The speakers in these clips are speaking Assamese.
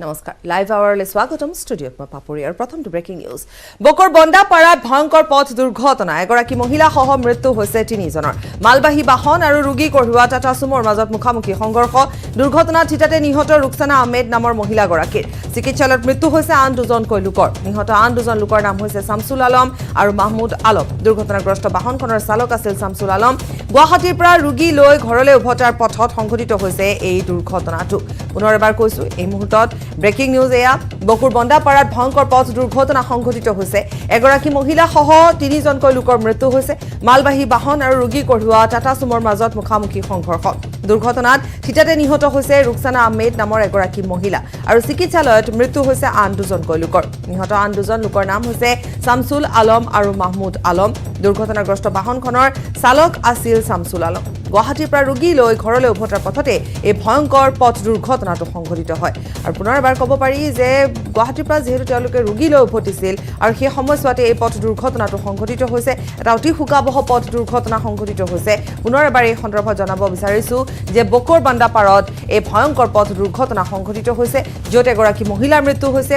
নমস্কাৰ লাইভ আৱাৰলৈ স্বাগতম ষ্টুডিঅ'ত মই পাপৰি আৰু প্ৰথমটো ব্ৰেকিং নিউজ বকৰ বন্দাপাৰাত ভয়ংকৰ পথ দুৰ্ঘটনা এগৰাকী মহিলা সহ মৃত্যু হৈছে 3 জনৰ মালবাহী বাহন আৰু ৰোগী কঢ়িওৱা টাটা সুমোৰ মাজত মুখামুখি সংঘৰ্ষ দুৰ্ঘটনাত থিতাতে নিহত ৰুকসানা আহমেদ নামৰ মহিলাগৰাকীৰ চিকিৎসালয়ত মৃত্যু হৈছে আন দুজনকৈ লোকৰ নিহত আন দুজন লোকৰ নাম হৈছে শামছুল আলম আৰু মাহমুদ আলম দুৰ্ঘটনাগ্ৰস্ত বাহনখনৰ চালক আছিল শামছুল আলম গুৱাহাটীৰ পৰা ৰোগী লৈ ঘৰলৈ উভতাৰ পথত সংঘটিত হৈছে এই দুৰ্ঘটনাটো পুনৰ এবাৰ কৈছো এই মুহূৰ্তত ব্ৰেকিং নিউজ এয়া বকুৰ বন্দাপাৰাত ভয়ংকৰ পথ দুৰ্ঘটনা সংঘটিত হৈছে এগৰাকী মহিলা সহ 3 জনকৈ লোকৰ মৃত্যু হৈছে মালবাহী বাহন আৰু ৰোগী কঢ়িওৱা টাটা সুমোৰ মাজত মুখামুখি সংঘৰ্ষ দুৰ্ঘটনাত থিতাতে নিহত হৈছে ৰুকসানা আহমেদ নামৰ এগৰাকী মহিলা আৰু চিকিৎসালয়ত মৃত্যু হৈছে আন দুজনকৈ লোকৰ নিহত আন দুজন লোকৰ নাম হৈছে শামছুল আলম আৰু মাহমুদ আলম দুৰ্ঘটনাগ্ৰস্ত বাহনখনৰ চালক আছিল শামছুল আলম গুৱাহাটীৰ পৰা ৰোগী লৈ ঘৰলৈ উভতাৰ পথতে এই ভয়ংকৰ পথ দুৰ্ঘটনাটো সংঘটিত হয় আৰু পুনৰ এবাৰ ক'ব পাৰি যে গুৱাহাটীৰ পৰা যেহেতু তেওঁলোকে ৰোগী লৈ উভতিছিল আৰু সেই সময়ছোৱাতে এই পথ দুৰ্ঘটনাটো সংঘটিত হৈছে এটা অতি শোকাবহ পথ দুৰ্ঘটনা সংঘটিত হৈছে পুনৰ এবাৰ এই সন্দৰ্ভত জনাব বিচাৰিছো যে বকৰ বন্দাপাৰত এই ভয়ংকৰ পথ দুৰ্ঘটনা সংঘটিত হৈছে য'ত এগৰাকী মহিলাৰ মৃত্যু হৈছে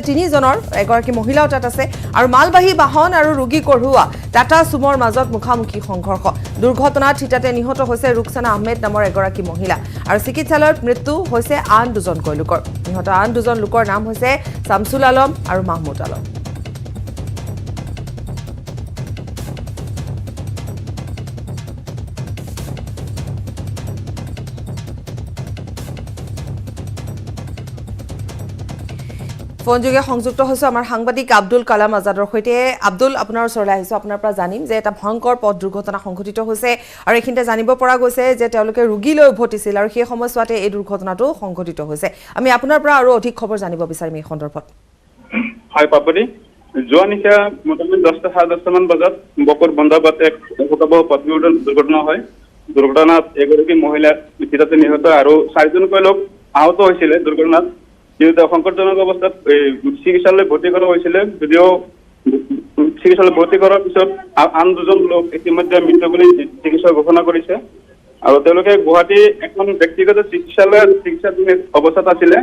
3 জনৰ এগৰাকী মহিলাও তাত আছে আৰু মালবাহী বাহন আৰু ৰোগী কঢ়িওৱা টাটা সুমোৰ মাজত মুখামুখি সংঘৰ্ষ দুৰ্ঘটনাত থিতাতে নিহত হৈছে ৰুকসানা আহমেদ নামৰ এগৰাকী মহিলা আৰু চিকিৎসালয়ত মৃত্যু হৈছে আন দুজনকৈ লোকৰ নিহত আন দুজন লোকৰ নাম হৈছে শামছুল আলম আৰু মাহমুদ আলম ফোনযোগে সংযুক্ত হৈছে আমাৰ সাংবাদিক আব্দুল কালাম আজাদৰ সৈতে আব্দুল আপোনাৰ ওচৰলৈ আহিছো আপোনাৰ পৰা জানিম যে এটা ভয়ংকৰ পথ দুৰ্ঘটনা সংঘটিত হৈছে আৰু এইখিনিতে জানিব পৰা গৈছে যে তেওঁলোকে ৰোগী লৈ উভতিছিল আৰু সেই সময়ছোৱাতে এই দুৰ্ঘটনাটো সংঘটিত হৈছে আমি আপোনাৰ পৰা আৰু অধিক খবৰ জানিব বিচাৰিম এই সন্দৰ্ভত হয় পাপৰি যোৱা নিশা মোটামুটি 10:30 মান বজাত বকৰ বন্দাপাৰাত এক ভয়াৱহ পথ দুৰ্ঘটনা হয় দুৰ্ঘটনাত এগৰাকী মহিলা থিতাতে নিহত আৰু 4জনকৈ লোক আহত হৈছিল দুৰ্ঘটনাত কিন্তু সংকটজনক অৱস্থাত চিকিৎসালয়ত ভৰ্তি কৰা হৈছিল যদিও চিকিৎসালয়ত ভৰ্তি কৰাৰ পিছত আন দুজন লোক ইতিমধ্যে মৃত বুলি চিকিৎসক ঘোষণা কৰিছে আৰু তেওঁলোকে গুৱাহাটী এখন ব্যক্তিগত চিকিৎসালয়ত চিকিৎসাধীন অৱস্থাত আছিলে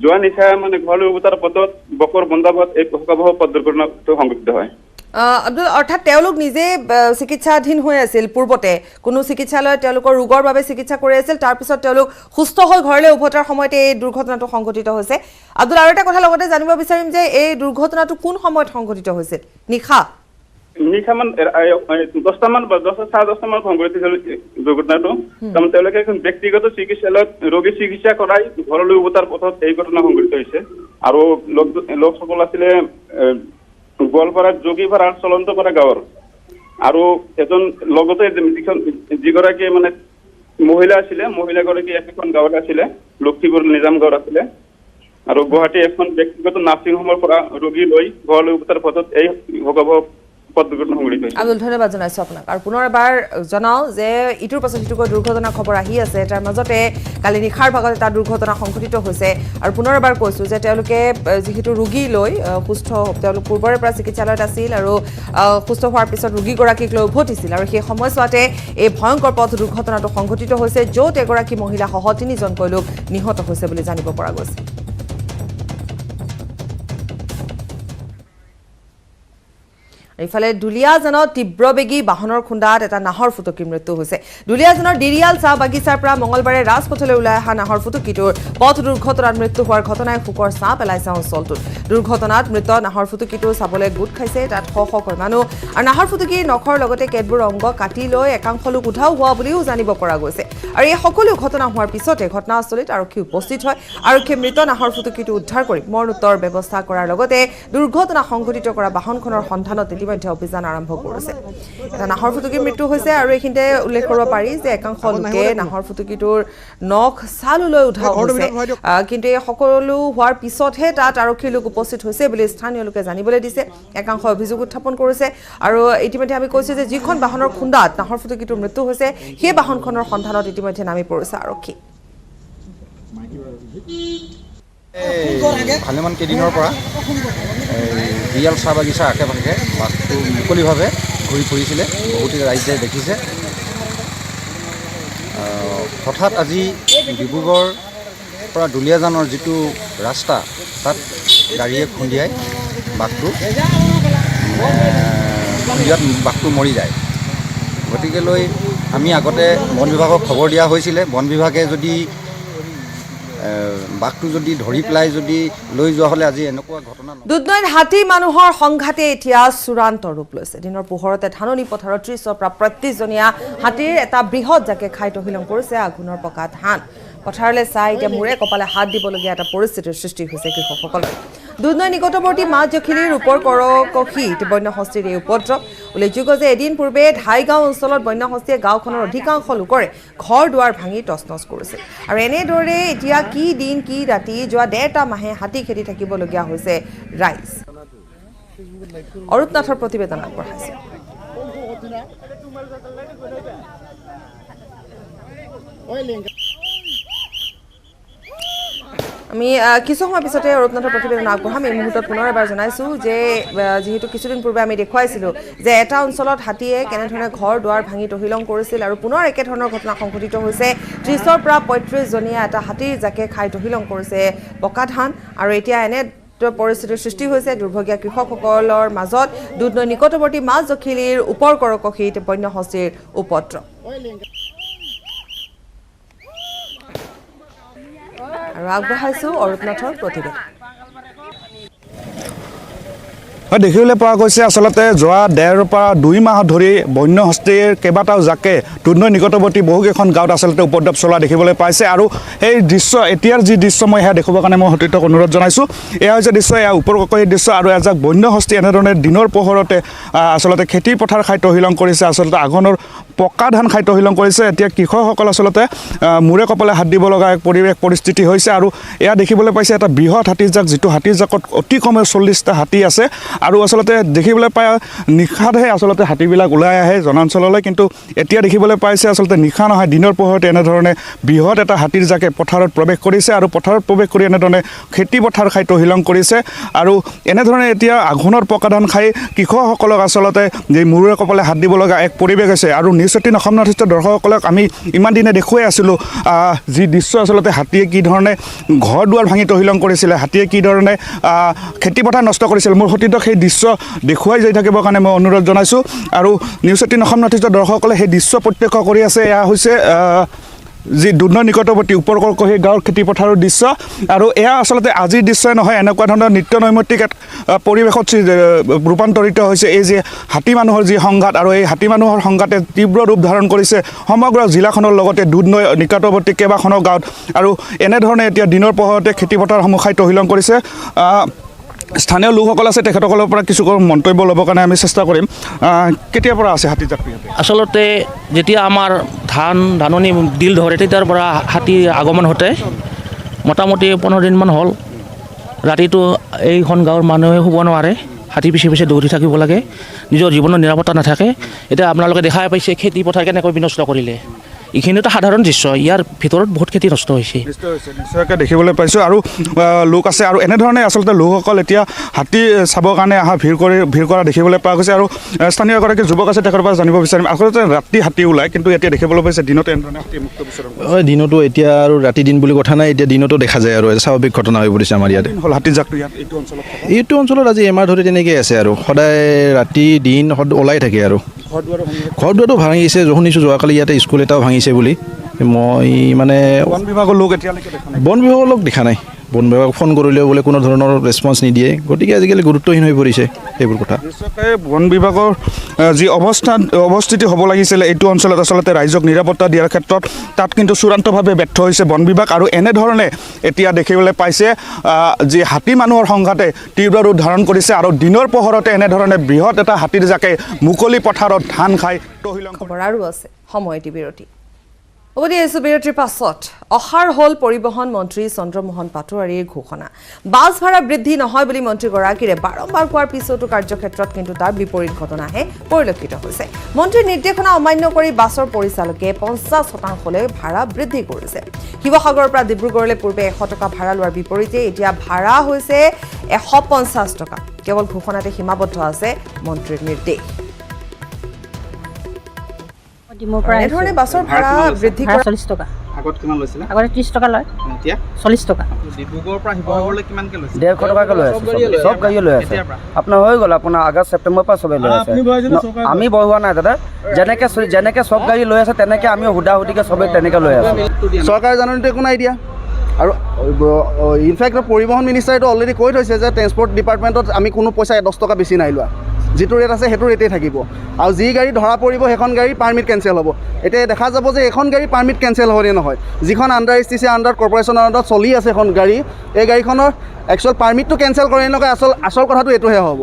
যোৱা নিশা মানে ঘৰলৈ উভতাৰ পথত বকৰ বন্দাপাৰাত এই ভয়াৱহ পথ দুৰ্ঘটনাটো সংঘটিত হয় আব্দুল অৰ্থাৎ তেওঁলোক নিজে চিকিৎসাধীন হৈ আছিল পূৰ্বতে কোনো চিকিৎসালয়ত তেওঁলোকৰ ৰোগৰ বাবে চিকিৎসা কৰি আছিল তাৰ পিছত তেওঁলোক সুস্থ হৈ ঘৰলৈ উভতাৰ সময়তে এই দুৰ্ঘটনাটো সংঘটিত হৈছে আব্দুল আৰু এটা কথা লগতে জানিব বিচাৰিম যে এই দুৰ্ঘটনাটো কোন সময়ত সংঘটিত হৈছিল নিশা মান 10:30 মান সংঘটিত হৈছিল দুৰ্ঘটনাটো কাৰণ তেওঁলোকে এখন ব্যক্তিগত চিকিৎসালয়ত ৰোগী চিকিৎসা কৰাই ঘৰলৈ উভতাৰ পথত এই ঘটনা সংঘটিত হৈছে আৰু লোকসকল আছিলে গোৱালপাৰা যোগীপাৰা চলন্তপাৰা গাঁৱৰ আৰু এজন লগতে যিগৰাকী মানে মহিলা আছিলে মহিলাগৰাকী এখন গাঁৱত আছিলে লক্ষীপুৰ নিজাম গাঁৱত আছিলে আৰু গুৱাহাটী এখন ব্যক্তিগত নাৰ্ছিং হোমৰ পৰা ৰোগী লৈ ঘৰলৈ উভতাৰ পথত এই ভয়াৱহ আব্দুল ধন্যবাদ জনাইছো আপোনাক আৰু পুনৰ এবাৰ জনাও যে ইটোৰ পাছত সিটোকৈ দুৰ্ঘটনাৰ খবৰ আহি আছে তাৰ মাজতে কালি নিশাৰ ভাগত এটা দুৰ্ঘটনা সংঘটিত হৈছে আৰু পুনৰ এবাৰ কৈছো যে তেওঁলোকে যিহেতু ৰোগী লৈ সুস্থ তেওঁলোক পূৰ্বৰে পৰা চিকিৎসালয়ত আছিল আৰু সুস্থ হোৱাৰ পিছত ৰোগীগৰাকীক লৈ উভতিছিল আৰু সেই সময়ছোৱাতে এই ভয়ংকৰ পথ দুৰ্ঘটনাটো সংঘটিত হৈছে য'ত এগৰাকী মহিলা সহ 3 জনকৈ লোক নিহত হৈছে বুলি জানিব পৰা গৈছে ইফালে দুলিয়াজানত তীব্ৰবেগী বাহনৰ খুন্দাত এটা নাহৰ ফুটুকীৰ মৃত্যু হৈছে দুলিয়াজানৰ ডিৰিয়াল চাহ বাগিচাৰ পৰা মঙলবাৰে ৰাজপথলৈ ওলাই অহা নাহৰ ফুটুকীটোৰ পথ দুৰ্ঘটনাত মৃত্যু হোৱাৰ ঘটনাই শোকৰ ছাঁ পেলাইছে অঞ্চলটোত দুৰ্ঘটনাত মৃত নাহৰ ফুটুকীটো চাবলৈ গোট খাইছে তাত শকৈ মানুহ আৰু নাহৰ ফুটুকীৰ নখৰ লগতে কেতবোৰ অংগ কাটি লৈ একাংশ লোক উধাও হোৱা বুলিও জানিব পৰা গৈছে আৰু এই সকলো ঘটনা হোৱাৰ পিছতে ঘটনাস্থলীত আৰক্ষী উপস্থিত হয় আৰক্ষীয়ে মৃত নাহৰ ফুটুকীটো উদ্ধাৰ কৰি মৰণোত্তৰ ব্যৱস্থা কৰাৰ লগতে দুৰ্ঘটনা সংঘটিত কৰা বাহনখনৰ সন্ধানত ইতিমধ্যে অভিযান আৰম্ভ কৰিছে এটা নাহৰ ফুটুকীৰ মৃত্যু হৈছে আৰু এইখিনিতে উল্লেখ কৰিব পাৰি যে একাংশ লোকে নাহৰ ফুটুকীটোৰ নখ চাললৈ উধাও হৈছে কিন্তু এই সকলো হোৱাৰ পিছতহে তাত আৰক্ষীৰ লোক উপস্থিত হৈছে বুলি স্থানীয় লোকে জানিবলৈ দিছে একাংশ অভিযোগ উত্থাপন কৰিছে আৰু ইতিমধ্যে আমি কৈছো যে যিখন বাহনৰ খুন্দাত নাহৰ ফুটুকীটোৰ মৃত্যু হৈছে সেই বাহনখনৰ সন্ধানত ইতিমধ্যে নামি পৰিছে আৰক্ষী ভালেমান কেইদিনৰ পৰা ৰিয়েল চাহ বাগিচা আশে পাশে বাছটো মুকলিভাৱে ঘূৰি ফুৰিছিলে বহুতে ৰাইজে দেখিছে হঠাৎ আজি ডিব্ৰুগড় পৰা দুলীয়াজানৰ যিটো ৰাস্তা তাত গাড়ীয়ে খুন্দিয়াই বাঘটো খুন্দিয়াত বাঘটো মৰি যায়। গতিকে লৈ আমি আগতে বন বিভাগক খবৰ দিয়া হৈছিলে, বন বিভাগে যদি বাঘটো যদি ধৰি পেলাই যদি লৈ যোৱা হ'লে আজি এনেকুৱা ঘটনা দুধনৈত হাতী মানুহৰ সংঘাতে এতিয়া চূড়ান্ত ৰূপ লৈছে। দিনৰ পোহৰতে ধাননি পথাৰত 30ৰ পৰা 35জনীয়া হাতীৰ এটা বৃহৎ জাকে খাই তহিলং কৰিছে আঘোণৰ পকা ধান। পথাৰলৈ চাই এতিয়া মূৰে কপালে হাত দিবলগীয়া এটা পৰিস্থিতিৰ সৃষ্টি হৈছে কৃষকসকলৰ। দুধনৈ নিকটৱৰ্তী মাজজখিলিৰ ওপৰ কৰকশীত বন্যহস্তীৰ এই উপদ্ৰৱ। উল্লেখযোগ্য যে এদিন পূৰ্বে ধাইগাঁও অঞ্চলত বন্যহস্তীয়ে গাঁওখনৰ অধিকাংশ লোকৰে ঘৰ দুৱাৰ ভাঙি তছনছ কৰিছিল। আৰু এনেদৰে এতিয়া কি দিন কি ৰাতি যোৱা 1.5 মাহে হাতী খেদি থাকিবলগীয়া হৈছে ৰাইজ। অৰূপ নাথৰ প্ৰতিবেদন আগবঢ়াইছে। আমি কিছু সময় পিছতে অৰূপনাথৰ প্ৰতিবেদন আগবঢ়াম। এই মুহূৰ্তত পুনৰ এবাৰ জনাইছোঁ যে যিহেতু কিছুদিন পূৰ্বে আমি দেখুৱাইছিলোঁ যে এটা অঞ্চলত হাতীয়ে কেনেধৰণে ঘৰ দুৱাৰ ভাঙি তহিলং কৰিছিল আৰু পুনৰ একেধৰণৰ ঘটনা সংঘটিত হৈছে। 30ৰ পৰা 35জনীয়া এটা হাতীৰ জাকে খাই তহিলং কৰিছে পকা ধান। আৰু এতিয়া এনে পৰিস্থিতিৰ সৃষ্টি হৈছে দুৰ্ভগীয়া কৃষকসকলৰ মাজত। দুধনৈ নিকটৱৰ্তী মাজজখিলিৰ ওপৰ কৰকশীত বন্যহস্তীৰ উপদ্ৰৱ। আৰু আগবঢ়াইছোঁ অৰূপনাথৰ প্ৰতিবেদন। দেখিবলৈ পোৱা গৈছে আচলতে যোৱা 1.5 পৰা 2 মাহ ধৰি বন্যহস্তীৰ কেইবাটাও জাকে দুধনৈ নিকটৱৰ্তী বহুকেইখন গাঁৱত আচলতে উপদ্ৰৱ চলোৱা দেখিবলৈ পাইছে। আৰু এই দৃশ্য এতিয়াৰ যি দৃশ্য মই সেয়া দেখুৱাবৰ কাৰণে মই সতীৰ্থক অনুৰোধ জনাইছোঁ। এয়া হৈছে দৃশ্য, এয়া ওপৰ ককহীৰ দৃশ্য। আৰু এজাক বন্যহস্তী এনেধৰণে দিনৰ পোহৰতে আচলতে খেতি পথাৰ খাই তহিলং কৰিছে, আচলতে আঘোণৰ পকা ধান খাই তহিলং কৰিছে। এতিয়া কৃষকসকল আচলতে মূৰে কপালে হাত দিব লগা এক পৰিস্থিতি হৈছে। আৰু এয়া দেখিবলৈ পাইছে এটা বৃহৎ হাতীৰ জাক, যিটো হাতীৰ জাকত অতি কমেও 40টা হাতী আছে। আৰু আচলতে দেখিবলৈ পাই নিশাতহে আচলতে হাতীবিলাক ওলাই আহে জনাঞ্চললৈ, কিন্তু এতিয়া দেখিবলৈ পাইছে আচলতে নিশা নহয় দিনৰ পোহৰতে এনেধৰণে বৃহৎ এটা হাতীৰ জাকে পথাৰত প্ৰৱেশ কৰিছে আৰু পথাৰত প্ৰৱেশ কৰি এনেধৰণে খেতি পথাৰ খাই তহিলং কৰিছে। আৰু এনেধৰণে এতিয়া আঘোণৰ পকা ধান খাই কৃষকসকলক আচলতে যে মূৰে কপালে হাত দিব লগা এক পৰিৱেশ হৈছে। আৰু নিউজ 18 অসম নৰ্থ দৰ্শকসকলক আমি ইমান দিনে দেখুৱাই আছিলোঁ যি দৃশ্য আচলতে হাতীয়ে কি ধৰণে ঘৰ দুৱাৰ ভাঙি তহিলং কৰিছিলে, হাতীয়ে কি ধৰণে খেতি পথাৰ নষ্ট কৰিছিল। মোৰ সতীৰ্থক সেই দৃশ্য দেখুৱাই যাই থাকিবৰ কাৰণে মই অনুৰোধ জনাইছোঁ। আৰু নিউজ 18 অসম নৰ্থ দৰ্শকসকলে সেই দৃশ্য প্ৰত্যক্ষ কৰি আছে। এয়া হৈছে যি দুধনৈ নিকটৱৰ্তী ওপৰ কৰকহী গাঁৱৰ খেতি পথাৰৰ দৃশ্য। আৰু এয়া আচলতে আজিৰ দৃশ্যই নহয়, এনেকুৱা ধৰণৰ নিত্য নৈমিত্তিক এক পৰিৱেশত ৰূপান্তৰিত হৈছে এই যে হাতী মানুহৰ যি সংঘাত। আৰু এই হাতী মানুহৰ সংঘাতে তীব্ৰ ৰূপ ধাৰণ কৰিছে সমগ্ৰ জিলাখনৰ লগতে দুধনৈ নিকটৱৰ্তী কেইবাখনো গাঁৱত। আৰু এনেধৰণে এতিয়া দিনৰ পোহৰতে খেতি পথাৰসমূহ খাই তহিলং কৰিছে। স্থানীয় লোকসকল আছে, তেখেতসকলৰ পৰা কিছু মন্তব্য ল'বৰ কাৰণে আমি চেষ্টা কৰিম। কেতিয়াৰ পৰা আছে হাতী জাক? আচলতে যেতিয়া আমাৰ ধাননি দিল ধৰে তেতিয়াৰ পৰা হাতীৰ আগমন ঘটে। মোটামুটি 15 দিনমান হ'ল। ৰাতিটো এইখন গাঁৱৰ মানুহে শুব নোৱাৰে, হাতী পিছে পিছে দৌৰি থাকিব লাগে, নিজৰ জীৱনৰ নিৰাপত্তা নাথাকে। এতিয়া আপোনালোকে দেখাই পাইছে খেতি পথাৰ কেনেকৈ বিনষ্ট কৰিলে। এইখিনিতো সাধাৰণ দৃশ্য, ইয়াৰ ভিতৰত বহুত খেতি নষ্ট হৈছে। নিশ্চয়কৈ দেখিবলৈ পাইছোঁ। আৰু লোক আছে, আৰু এনেধৰণে আচলতে লোকসকল এতিয়া হাতী চাবৰ কাৰণে ভিৰ কৰা দেখিবলৈ পোৱা গৈছে। আৰু স্থানীয় এগৰাকী যুৱক আছে, তেখেতৰ পৰা জানিব বিচাৰিম আচলতে ৰাতি হাতী ওলায়, কিন্তু এতিয়া দেখিবলৈ পাইছে দিনতে এনেধৰণে হাতী মুক্ত বিচৰণ হয়। দিনতো এতিয়া আৰু ৰাতি দিন বুলি কথা নাই, এতিয়া দিনতো দেখা যায় আৰু স্বাভাৱিক ঘটনা হৈ পৰিছে আমাৰ ইয়াতে। হ'ল হাতী জাকটো ইয়াত এইটো অঞ্চলত আজি এমাহ ধৰি তেনেকৈ আছে আৰু সদায় ৰাতি দিন ওলাই থাকে। আৰু ঘৰ দুৱাৰটো ভাঙিছে, শুনিছোঁ যোৱাকালি ইয়াতে স্কুল এটাও ভাঙিছে বুলি। মই মানে বন বিভাগৰ লোক এতিয়ালৈকে দেখা নাই, বন বিভাগৰ লোক দেখা নাই। বন বিভাগ ফোন কৰিলেও বোলে কোনো ধৰণৰ ৰেছপন্স নিদিয়ে। গতিকে আজিকালি গুৰুত্বহীন হৈ পৰিছে এইবোৰ কথা। নিশ্চয়কৈ বন বিভাগৰ যি অৱস্থিতি হ'ব লাগিছিলে এইটো অঞ্চলত আচলতে ৰাইজক নিৰাপত্তা দিয়াৰ ক্ষেত্ৰত, তাত কিন্তু চূড়ান্তভাৱে ব্যৰ্থ হৈছে বন বিভাগ। আৰু এনেধৰণে এতিয়া দেখিবলৈ পাইছে যি হাতী মানুহৰ সংঘাতে তীব্ৰ ৰূপ ধাৰণ কৰিছে। আৰু দিনৰ পোহৰতে এনেধৰণে বৃহৎ এটা হাতীৰ জাকে মুকলি পথাৰত ধান খাই তহিলং। খবৰ আৰু আছে, সময় এটি বিৰতি। উভতি আহিছোঁ বিৰতিৰ পাছত। অসাৰ হ'ল পৰিবহণ মন্ত্ৰী চন্দ্ৰমোহন পাটোৱাৰীৰ ঘোষণা। বাছ ভাড়া বৃদ্ধি নহয় বুলি মন্ত্ৰীগৰাকীৰে বাৰম্বাৰ কোৱাৰ পিছতো কাৰ্যক্ষেত্ৰত কিন্তু তাৰ বিপৰীত ঘটনাহে পৰিলক্ষিত হৈছে। মন্ত্ৰীৰ নিৰ্দেশনা অমান্য কৰি বাছৰ পৰিচালকে 50% ভাড়া বৃদ্ধি কৰিছে। শিৱসাগৰৰ পৰা ডিব্ৰুগড়লৈ পূৰ্বে 100 টকা ভাড়া লোৱাৰ বিপৰীতে এতিয়া ভাড়া হৈছে 150 টকা। কেৱল ঘোষণাতে সীমাবদ্ধ আছে মন্ত্ৰীৰ নিৰ্দেশ। এনেধৰণে বাছৰ ভাড়া বৃদ্ধি কৰা 40 টকা আগত কিমান লৈছিলে আগতে 30 টকা লয় এতিয়া 40 টকা ডিব্ৰুগড়ৰ পৰা শিৱসাগৰলৈ কিমানকে লৈছে 150 টকাকৈ লৈ আছে সব গাড়ী লৈ আছে আপোনাৰ হৈ গ'ল আপোনাৰ আগষ্ট ছেপ্টেম্বৰৰ পৰা সবে লৈ আছে আমি বঢ়োৱা নাই দাদা যেনেকৈ সব গাড়ী লৈ আছে তেনেকৈ আমি হুদাহুদিকৈ সবে তেনেকৈ লৈ আছোঁ চৰকাৰে জাননীটো একো নাই দিয়া আৰু ইনফেক্ট পৰিবহণ মিনিষ্টাৰেতো অলৰেডি কৈ থৈছে যে ট্ৰেন্সপৰ্ট ডিপাৰ্টমেণ্টত আমি কোনো পইচা 10 টকা বেছি নাই লোৱা যিটো ৰেট আছে সেইটো ৰেটেই থাকিব আৰু যি গাড়ী ধৰা পৰিব সেইখন গাড়ী পাৰ্মিট কেঞ্চেল হ'ব এতিয়া দেখা যাব যে এখন গাড়ী পাৰ্মিট কেঞ্চেল হ'বনে নহয় যিখন আণ্ডাৰ STC আণ্ডাৰ কৰ্পৰেশ্যনৰ আণ্ডাৰত চলি আছে এখন গাড়ী এই গাড়ীখনৰ একচুৱেল পাৰ্মিটটো কেঞ্চেল কৰে নকৰে আচল কথাটো এইটোহে হ'ব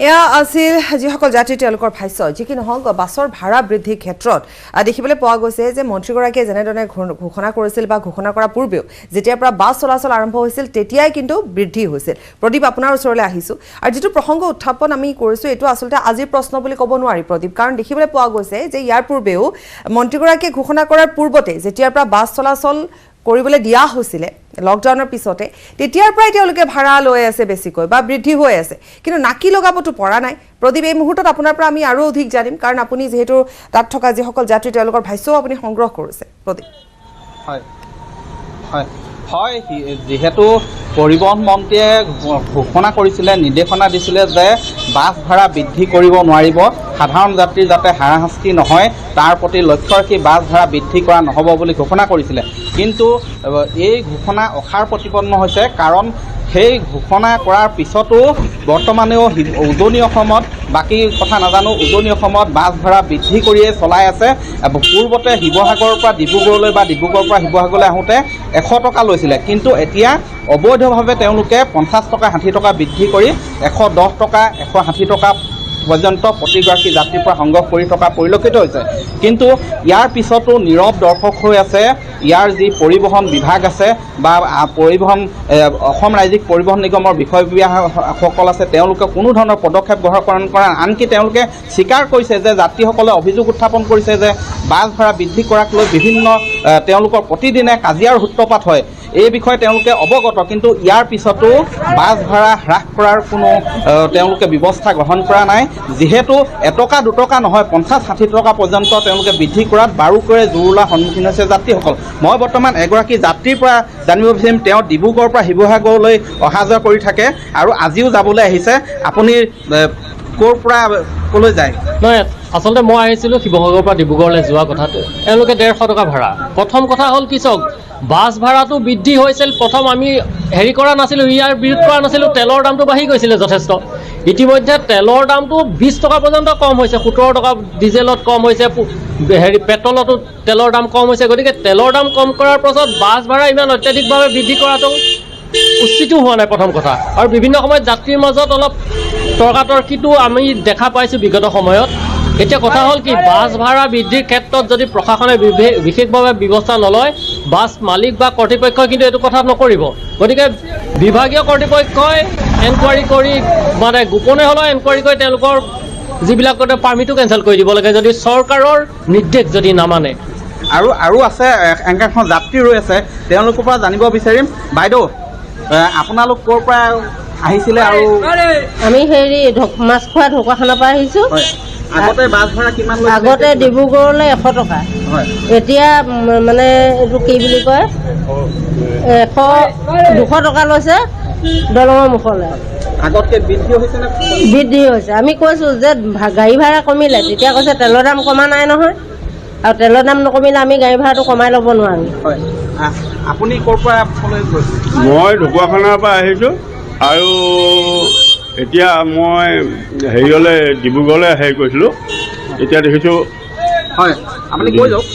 এয়া আছিল যিসকল যাত্ৰী তেওঁলোকৰ ভাষ্য যি কি নহওক বাছৰ ভাড়া বৃদ্ধিৰ ক্ষেত্ৰত দেখিবলৈ পোৱা গৈছে যে মন্ত্ৰীগৰাকীয়ে যেনেধৰণে ঘোষণা কৰিছিল বা ঘোষণা কৰাৰ পূৰ্বেও যেতিয়াৰ পৰা বাছ চলাচল আৰম্ভ হৈছিল তেতিয়াই কিন্তু বৃদ্ধি হৈছিল প্ৰদীপ আপোনাৰ ওচৰলৈ আহিছোঁ আৰু যিটো প্ৰসংগ উত্থাপন আমি কৰিছোঁ এইটো আচলতে আজিৰ প্ৰশ্ন বুলি ক'ব নোৱাৰি প্ৰদীপ কাৰণ দেখিবলৈ পোৱা গৈছে যে ইয়াৰ পূৰ্বেও মন্ত্ৰীগৰাকীয়ে ঘোষণা কৰাৰ পূৰ্বতে যেতিয়াৰ পৰা বাছ চলাচল কৰিবলৈ দিয়া হৈছিলে লকডাউনৰ পিছতে তেতিয়াৰ পৰাই তেওঁলোকে ভাড়া লৈ আছে বেছিকৈ বা বৃদ্ধি হৈ আছে কিন্তু নাকি লগাবতো পৰা নাই প্ৰদীপ এই মুহূৰ্তত আপোনাৰ পৰা আমি আৰু অধিক জানিম কাৰণ আপুনি যিহেতু তাত থকা যিসকল যাত্ৰী তেওঁলোকৰ ভাষ্যও আপুনি সংগ্ৰহ কৰিছে প্ৰদীপ হয় হয় হয় যেহেতু পৰিবহণ মন্ত্ৰীয়ে ঘোষণা কৰিছিলে নিৰ্দেশনা দিছিলে যে বাছ ভাড়া বৃদ্ধি কৰিব নোৱাৰিব সাধাৰণ যাত্ৰীৰ যাতে হাৰাশাস্তি নহয় তাৰ প্ৰতি লক্ষ্য ৰাখি বাছ ভাড়া বৃদ্ধি কৰা নহ'ব বুলি ঘোষণা কৰিছিলে কিন্তু এই ঘোষণা অসাৰ প্ৰতিপন্ন হৈছে কাৰণ সেই ঘোষণা কৰাৰ পিছতো বৰ্তমানেও উজনি অসমত বাকী কথা নাজানো উজনি অসমত বাছ ভাড়া বৃদ্ধি কৰিয়ে চলাই আছে পূৰ্বতে শিৱসাগৰৰ পৰা ডিব্ৰুগড়লৈ বা ডিব্ৰুগড়ৰ পৰা শিৱসাগৰলৈ আহোঁতে 100 টকা লৈছিলে কিন্তু এতিয়া অবৈধভাৱে তেওঁলোকে 50 টকা 60 টকা বৃদ্ধি কৰি 110 টকা 160 টকা পৰ্যন্ত প্ৰতিগৰাকী যাত্ৰীৰ পৰা সংগ্ৰহ কৰি থকা পৰিলক্ষিত হৈছে কিন্তু ইয়াৰ পিছতো নীৰৱ দৰ্শক হৈ আছে ইয়াৰ যি পৰিবহণ বিভাগ আছে বা পৰিবহণ অসম ৰাজ্যিক পৰিবহণ নিগমৰ বিষয়ববীয়াসকল আছে তেওঁলোকে কোনো ধৰণৰ পদক্ষেপ গ্ৰহণ কৰা আনকি তেওঁলোকে স্বীকাৰ কৰিছে যে যাত্ৰীসকলে অভিযোগ উত্থাপন কৰিছে যে বাছ ভাড়া বৃদ্ধি কৰাক লৈ বিভিন্ন তেওঁলোকৰ প্ৰতিদিনে কাজিয়াৰ সূত্ৰপাত হয় এই বিষয়ে তেওঁলোকে অৱগত কিন্তু ইয়াৰ পিছতো বাছ ভাড়া হ্ৰাস কৰাৰ কোনো তেওঁলোকে ব্যৱস্থা গ্ৰহণ কৰা নাই যেহেতু এটকা দুটকা নহয় 50-60 টকা পৰ্যন্ত তেওঁলোকে বৃদ্ধি কৰাত বাৰুকৈয়ে জুৰুলা সন্মুখীন হৈছে যাত্ৰীসকল মই বৰ্তমান এগৰাকী যাত্ৰীৰ পৰা জানিব বিচাৰিম তেওঁ ডিব্ৰুগড়ৰ পৰা শিৱসাগৰলৈ অহা যোৱা কৰি থাকে আৰু আজিও যাবলৈ আহিছে আপুনি ক'ৰ পৰা ক'লৈ যায় নহয় আচলতে মই আহিছিলোঁ শিৱসাগৰৰ পৰা ডিব্ৰুগড়লৈ যোৱা কথাটো এওঁলোকে 150 টকা ভাড়া প্ৰথম কথা হ'ল কি চাওক বাছ ভাড়াটো বৃদ্ধি হৈছিল প্ৰথম আমি হেৰি কৰা নাছিলোঁ ইয়াৰ বিৰোধ কৰা নাছিলোঁ তেলৰ দামটো বাঢ়ি গৈছিলে যথেষ্ট ইতিমধ্যে তেলৰ দামটো 20 টকা পৰ্যন্ত কম হৈছে 17 টকা ডিজেলত কম হৈছে হেৰি পেট্ৰলতো তেলৰ দাম কম হৈছে গতিকে তেলৰ দাম কম কৰাৰ পাছত বাছ ভাড়া ইমান অত্যাধিকভাৱে বৃদ্ধি কৰাটো উচিতো হোৱা নাই প্ৰথম কথা আৰু বিভিন্ন সময়ত যাত্ৰীৰ মাজত অলপ তৰ্কাতৰ্কিটো আমি দেখা পাইছোঁ বিগত সময়ত এতিয়া কথা হ'ল কি বাছ ভাড়া বৃদ্ধিৰ ক্ষেত্ৰত যদি প্ৰশাসনে বিশেষভাৱে ব্যৱস্থা নলয় বাছ মালিক বা কৰ্তৃপক্ষই কিন্তু এইটো কথা নকৰিব গতিকে বিভাগীয় কৰ্তৃপক্ষই এনকুৱাৰী কৰি মানে গোপনে হ'লেও এনকুৱাৰী কৰি তেওঁলোকৰ যিবিলাকতে পাৰ্মিটো কেঞ্চেল কৰি দিব লাগে যদি চৰকাৰৰ নিৰ্দেশ যদি নামানে আৰু আছে এংকাৰখন যাত্ৰী ৰৈ আছে তেওঁলোকৰ পৰা জানিব বিচাৰিম বাইদেউ আপোনালোক ক'ৰ পৰা আহিছিলে আৰু আমি হেৰি মাছখোৱা ঢকুৱাখানাৰ পৰা আহিছোঁ আগতে বাছ ভাড়া কিমান আগতে ডিব্ৰুগড়লৈ 100 টকা এতিয়া মানে এইটো কি বুলি কয় 200 টকা লৈছে দলঙৰ মুখলৈ আগতকৈ বৃদ্ধি হৈছে নে বৃদ্ধি হৈছে আমি কৈছোঁ যে গাড়ী ভাড়া কমিলে তেতিয়া কৈছে তেলৰ দাম কমা নাই নহয় আৰু তেলৰ দাম নকমিলে আমি গাড়ী ভাড়াটো কমাই ল'ব নোৱাৰোঁ হয় আপুনি ক'ৰ পৰা গৈছে মই ঢকুৱাখানাৰ পৰা আহিছোঁ আৰু এতিয়া মই হেৰিয়লৈ ডিব্ৰুগড়লৈ হেৰি কৰিছিলোঁ এতিয়া দেখিছোঁ হয় আপুনি কৈ যাওক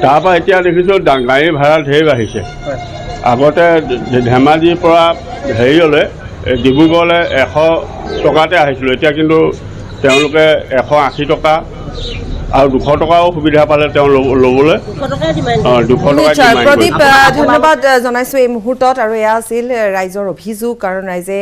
তাৰপৰা এতিয়া দেখিছোঁ গাড়ী ভাড়া ঢেৰ বাঢ়িছে আগতে ধেমাজিৰ পৰা হেৰিয়লৈ ডিব্ৰুগড়লৈ 100 টকাতে আহিছিলোঁ এতিয়া কিন্তু তেওঁলোকে 180 টকা আৰু 200 টকাও সুবিধা পালে তেওঁ ল'বলৈ 200 টকা প্ৰদীপ ধন্যবাদ জনাইছোঁ এই মুহূৰ্তত আৰু এয়া আছিল ৰাইজৰ অভিযোগ কাৰণ ৰাইজে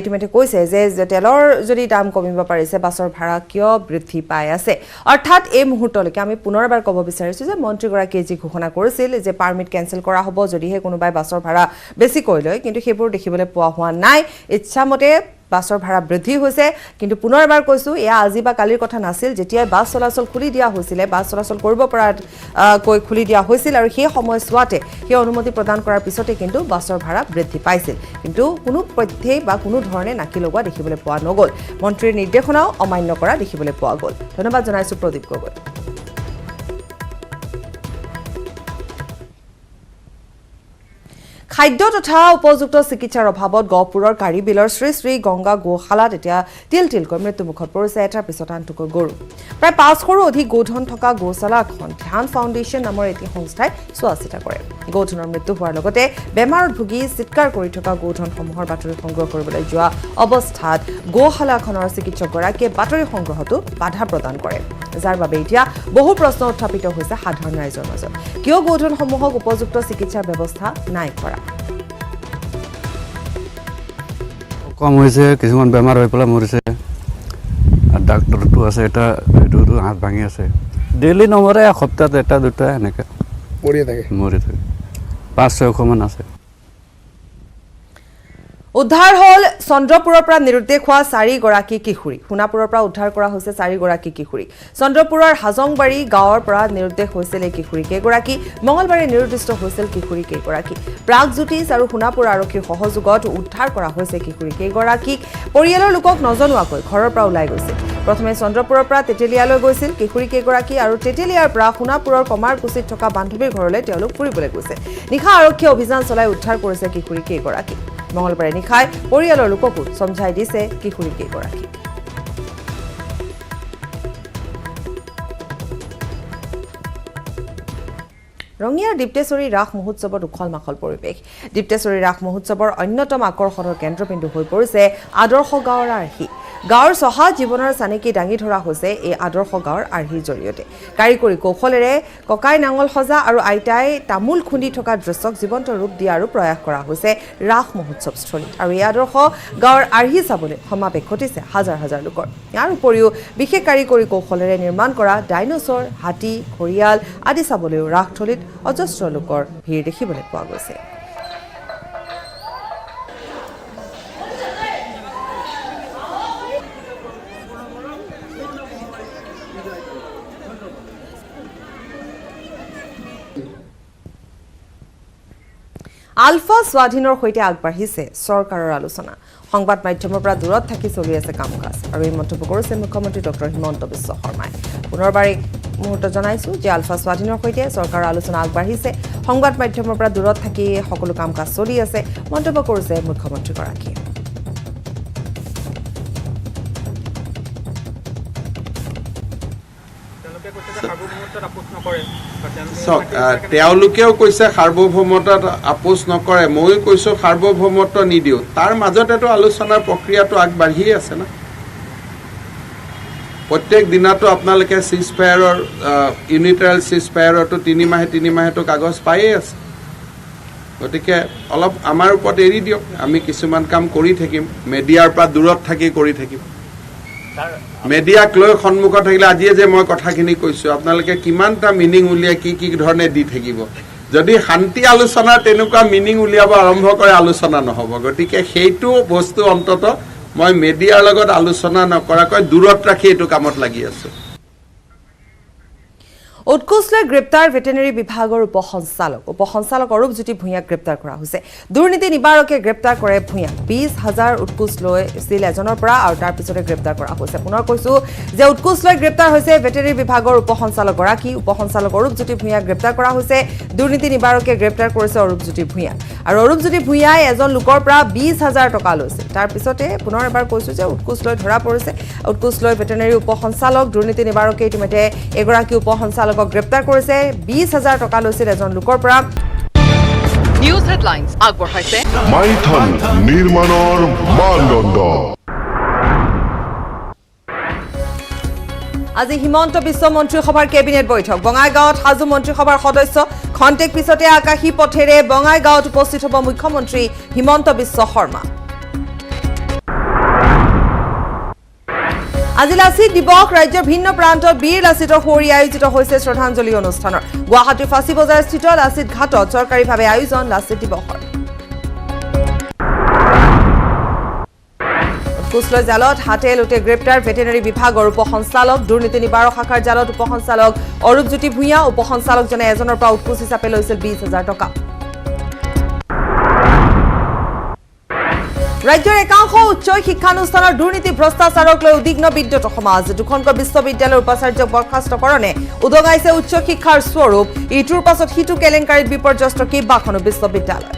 ইতিমধ্যে কৈছে যে তেলৰ যদি দাম কমিব পাৰিছে বাছৰ ভাড়া কিয় বৃদ্ধি পাই আছে অৰ্থাৎ এই মুহূৰ্তলৈকে আমি পুনৰ এবাৰ ক'ব বিচাৰিছোঁ যে মন্ত্ৰীগৰাকীয়ে যি ঘোষণা কৰিছিল যে পাৰ্মিট কেঞ্চেল কৰা হ'ব যদিহে কোনোবাই বাছৰ ভাড়া বেছিকৈ লয় কিন্তু সেইবোৰ দেখিবলৈ পোৱা হোৱা নাই ইচ্ছামতে বাছৰ ভাড়া বৃদ্ধি হৈছে কিন্তু পুনৰ এবাৰ কৈছো এয়া আজি বা কালিৰ কথা নাছিল যেতিয়া বাছ চলাচল খুলি দিয়া হৈছিল বাছ চলাচল কৰিব পৰা কৈ খুলি দিয়া হৈছিল আৰু সেই সময়ছোৱাতে সেই অনুমতি প্ৰদান কৰাৰ পিছতে কিন্তু বাছৰ ভাড়া বৃদ্ধি পাইছিল কিন্তু কোনো পথ্যেই বা কোনো ধৰণে নাকি লগোৱা দেখিবলৈ পোৱা নগ'ল মন্ত্ৰীৰ নিৰ্দেশনাও অমান্য কৰা দেখিবলৈ পোৱা গ'ল ধন্যবাদ জনাইছো প্ৰদীপ গগৈ খাদ্য তথা উপযুক্ত চিকিৎসাৰ অভাৱত গহপুৰৰ কাৰিবিলৰ শ্ৰী শ্ৰী গংগা গোশালাত এতিয়া তিলকৈ মৃত্যুমুখত পৰিছে এটাৰ পিছত আনটোকৈ গৰু প্ৰায় 500ৰো অধিক গোধন থকা গোশালাখন ধ্যান ফাউণ্ডেশ্যন নামৰ এটি সংস্থাই চোৱা চিতা কৰে গোধনৰ মৃত্যু হোৱাৰ লগতে বেমাৰত ভুগি চিৎকাৰ কৰি থকা গোধনসমূহৰ বাতৰি সংগ্ৰহ কৰিবলৈ যোৱা অৱস্থাত গোশালাখনৰ চিকিৎসকগৰাকীয়ে বাতৰি সংগ্ৰহতো বাধা প্ৰদান কৰে যাৰ বাবে এতিয়া বহু প্ৰশ্ন উত্থাপিত হৈছে সাধাৰণ ৰাইজৰ মাজত কিয় গোধনসমূহক উপযুক্ত চিকিৎসাৰ ব্যৱস্থা নাই কৰা কম হৈছে কিছুমান বেমাৰ হৈ পেলাই মৰিছে আৰু ডাক্তৰটো আছে এটা এইটো হাত ভাঙি আছে ডেইলি নমৰে এসপ্তাহত এটা দুটা এনেকৈ মৰি থাকে 500-600 মান আছে উদ্ধাৰ হল চন্দ্ৰপুৰৰ পৰা নিৰুদ্দেশ হোৱা 4 গৰাকী কিশোৰী সোণাপুৰৰ পৰা উদ্ধাৰ কৰা হৈছে 4 গৰাকী কিশোৰী চন্দ্ৰপুৰৰ হাজংবাৰী গাঁৱৰ পৰা নিৰুদ্দেশ হৈছিল এই কিশোৰী কেইগৰাকী মঙলবাৰে নিৰুদ্দিষ্ট হৈছিল কিশোৰী কেইগৰাকী প্ৰাগজ্যোতিষ আৰু সোণাপুৰ আৰক্ষীৰ সহযোগত উদ্ধাৰ কৰা হৈছে কিশোৰী কেইগৰাকীক পৰিয়ালৰ লোকক নজনোৱাকৈ ঘৰৰ পৰা ওলাই গৈছিল প্ৰথমে চন্দ্ৰপুৰৰ পৰা তেতেলিয়ালৈ গৈছিল কিশোৰী কেইগৰাকী আৰু তেতেলিয়াৰ পৰা সোণাপুৰৰ কমাৰকুছিত থকা বান্ধৱীৰ ঘৰলৈ তেওঁলোক ফুৰিবলৈ গৈছে নিশা আৰক্ষীয়ে অভিযান চলাই উদ্ধাৰ কৰিছে কিশোৰী কেইগৰাকী মঙলবাৰে নিশাই পৰিয়ালৰ লোককো সমঝাই দিছে কিশোৰী কেইগৰাকী ৰঙিয়াৰ দীপ্তেশ্বৰী ৰাস মহোৎসৱত উখল মাখল পৰিৱেশ দীপ্তেশ্বৰী ৰাস মহোৎসৱৰ অন্যতম আকৰ্ষণৰ কেন্দ্ৰবিন্দু হৈ পৰিছে আদৰ্শ গাঁৱৰ আৰ্হি গাঁৱৰ চহা জীৱনৰ চানেকি দাঙি ধৰা হৈছে এই আদৰ্শ গাঁৱৰ আৰ্হিৰ জৰিয়তে কাৰিকৰী কৌশলেৰে ককাই নাঙল সজা আৰু আইতাই তামোল খুন্দি থকা দৃশ্যক জীৱন্ত ৰূপ দিয়াৰো প্ৰয়াস কৰা হৈছে ৰাস মহোৎসৱস্থলীত আৰু এই আদৰ্শ গাঁৱৰ আৰ্হি চাবলৈ সমাৱেশ ঘটিছে হাজাৰ হাজাৰ লোকৰ ইয়াৰ উপৰিও বিশেষ কাৰিকৰী কৌশলেৰে নিৰ্মাণ কৰা ডাইনোচৰ হাতী ঘৰিয়াল আদি চাবলৈও ৰাসথলীত অজস্ৰ লোকৰ ভিৰ দেখিবলৈ পোৱা গৈছে আলফা স্বাধীনৰ সৈতে আগবাঢ়িছে চৰকাৰৰ আলোচনা সংবাদ মাধ্যমৰ পৰা দূৰত থাকি চলি আছে কাম-কাজ আৰু এই মন্তব্য কৰিছে মুখ্যমন্ত্ৰী ডক্টৰ হিমন্ত বিশ্ব শৰ্মাই পুনৰবাৰ এই মুহূৰ্তত জনাইছো যে আলফা স্বাধীনৰ সৈতে চৰকাৰৰ আলোচনা আগবাঢ়িছে সংবাদ মাধ্যমৰ পৰা দূৰত থাকি সকলো কাম-কাজ চলি আছে মন্তব্য কৰিছে মুখ্যমন্ত্ৰীগৰাকীয়ে তেওঁলোকেও কৈছে সাৰ্বভৌমত্বত আপোচ নকৰে ময়ো কৈছো সাৰ্বভৌমত্ব নিদিও তাৰ মাজতেতো আলোচনাৰ প্ৰক্ৰিয়াটো আগবাঢ়িয়ে আছে না প্ৰত্যেক দিনাতো আপোনালোকে সিজফায়াৰৰ ইউনিটাৰেল সিজফায়াৰতো 3 মাহেতো কাগজ পায়ে আছে গতিকে অলপ আমাৰ ওপৰত এৰি দিয়ক আমি কিছুমান কাম কৰি থাকিম মিডিয়াৰ পৰা দূৰত থাকি কৰি থাকিম মিডিয়াক লৈ সন্মুখত থাকিলে আজিয়ে যে মই কথাখিনি কৈছো আপোনালোকে কিমানটা মিনিং উলিয়াই কি ধৰণে দি থাকিব যদি শান্তি আলোচনাৰ তেনেকুৱা মিনিং উলিয়াব আৰম্ভ কৰে আলোচনা নহ'ব গতিকে সেইটো বস্তু অন্তত মই মিডিয়াৰ লগত আলোচনা নকৰাকৈ দূৰত ৰাখি এইটো কামত লাগি আছো উৎকোচলৈ গ্ৰেপ্তাৰ ভেটেনেৰী বিভাগৰ উপসঞ্চালক অৰূপজ্যোতি ভূঞাক গ্ৰেপ্তাৰ কৰা হৈছে দুৰ্নীতি নিবাৰকে গ্ৰেপ্তাৰ কৰে ভূঞাক 20,000 উৎকোচ লৈ ছিল এজনৰ পৰা আৰু তাৰ পিছতে গ্ৰেপ্তাৰ কৰা হৈছে পুনৰ কৈছো যে উৎকোচলৈ গ্ৰেপ্তাৰ হৈছে ভেটেনেৰী বিভাগৰ উপসঞ্চালক অৰূপজ্যোতি ভূঞাক গ্ৰেপ্তাৰ কৰা হৈছে দুৰ্নীতি নিবাৰকে গ্ৰেপ্তাৰ কৰিছে অৰূপজ্যোতি ভূঞা আৰু অৰূপজ্যোতি ভূঞাই এজন লোকৰ পৰা 20,000 টকা লৈছিল তাৰ পিছতে পুনৰ এবাৰ কৈছো যে উৎকোচ লৈ ধৰা পৰিছে উৎকোচ লৈ ভেটেনেৰী উপসঞ্চালক দুৰ্নীতি নিবাৰকে ইতিমধ্যে এগৰাকী উপসঞ্চালক গ্ৰেপ্তাৰ কৰিছে 20,000 টকা লৈছিল এজন লোকৰ পৰা নিউজ হেডলাইন্স আগবঢ়াইছে মাইথন নিৰ্মাণৰ মানদণ্ড আজি হিমন্ত বিশ্ব মন্ত্ৰীসভাৰ কেবিনেট বৈঠক বঙাইগাঁৱত হাজু মন্ত্ৰীসভাৰ সদস্য খন্তেক পিছতে আকাশী পথেৰে বঙাইগাঁৱত উপস্থিত হ'ব মুখ্যমন্ত্ৰী হিমন্ত বিশ্ব শৰ্মা আজি লাচিত দিৱস ৰাজ্যৰ ভিন্ন প্ৰান্তত বীৰ লাচিতৰ সুঁৱৰি আয়োজিত হৈছে শ্ৰদ্ধাঞ্জলি অনুষ্ঠানৰ গুৱাহাটীৰ ফাঁচী বজাৰ স্থিত লাচিত ঘাটত চৰকাৰীভাৱে আয়োজন লাচিত দিৱসৰ ঘুষ লৈ জালত হাতে লোটে গ্ৰেপ্তাৰ ভেটেনেৰী বিভাগৰ উপসঞ্চালক দুৰ্নীতি নিবাৰক শাখাৰ জালত উপসঞ্চালক অৰূপজ্যোতি ভূঞা উপসঞ্চালকজনে এজনৰ পৰা উৎকোচ হিচাপে লৈছিল 20,000 টকা ৰাজ্যৰ একাংশ উচ্চ শিক্ষানুষ্ঠানৰ দুৰ্নীতি ভ্ৰষ্টাচাৰক লৈ উদ্বিগ্ন বিদ্যুৎ সমাজ দুখনকৈ বিশ্ববিদ্যালয়ৰ উপাচাৰ্যক বৰ্খাস্তকৰণে উদগাইছে উচ্চ শিক্ষাৰ স্বৰূপ ইটোৰ পাছত সিটো কেলেংকাৰীত বিপৰ্যস্ত কেইবাখনো বিশ্ববিদ্যালয়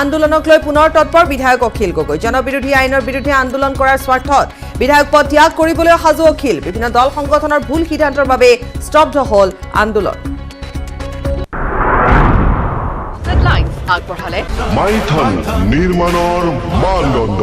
আন্দোলনক লৈ পুনৰ তৎপৰ বিধায়ক অখিল গগৈ জনবিৰোধী আইনৰ বিৰুদ্ধে আন্দোলন কৰাৰ স্বাৰ্থত বিধায়ক পদ ত্যাগ কৰিবলৈ সাজু অখিল বিভিন্ন দল সংগঠনৰ ভুল সিদ্ধান্তৰ বাবে স্তব্ধ হ'ল আন্দোলন আগবঢ়ালে মাইথন নিৰ্মাণৰ মানদণ্ড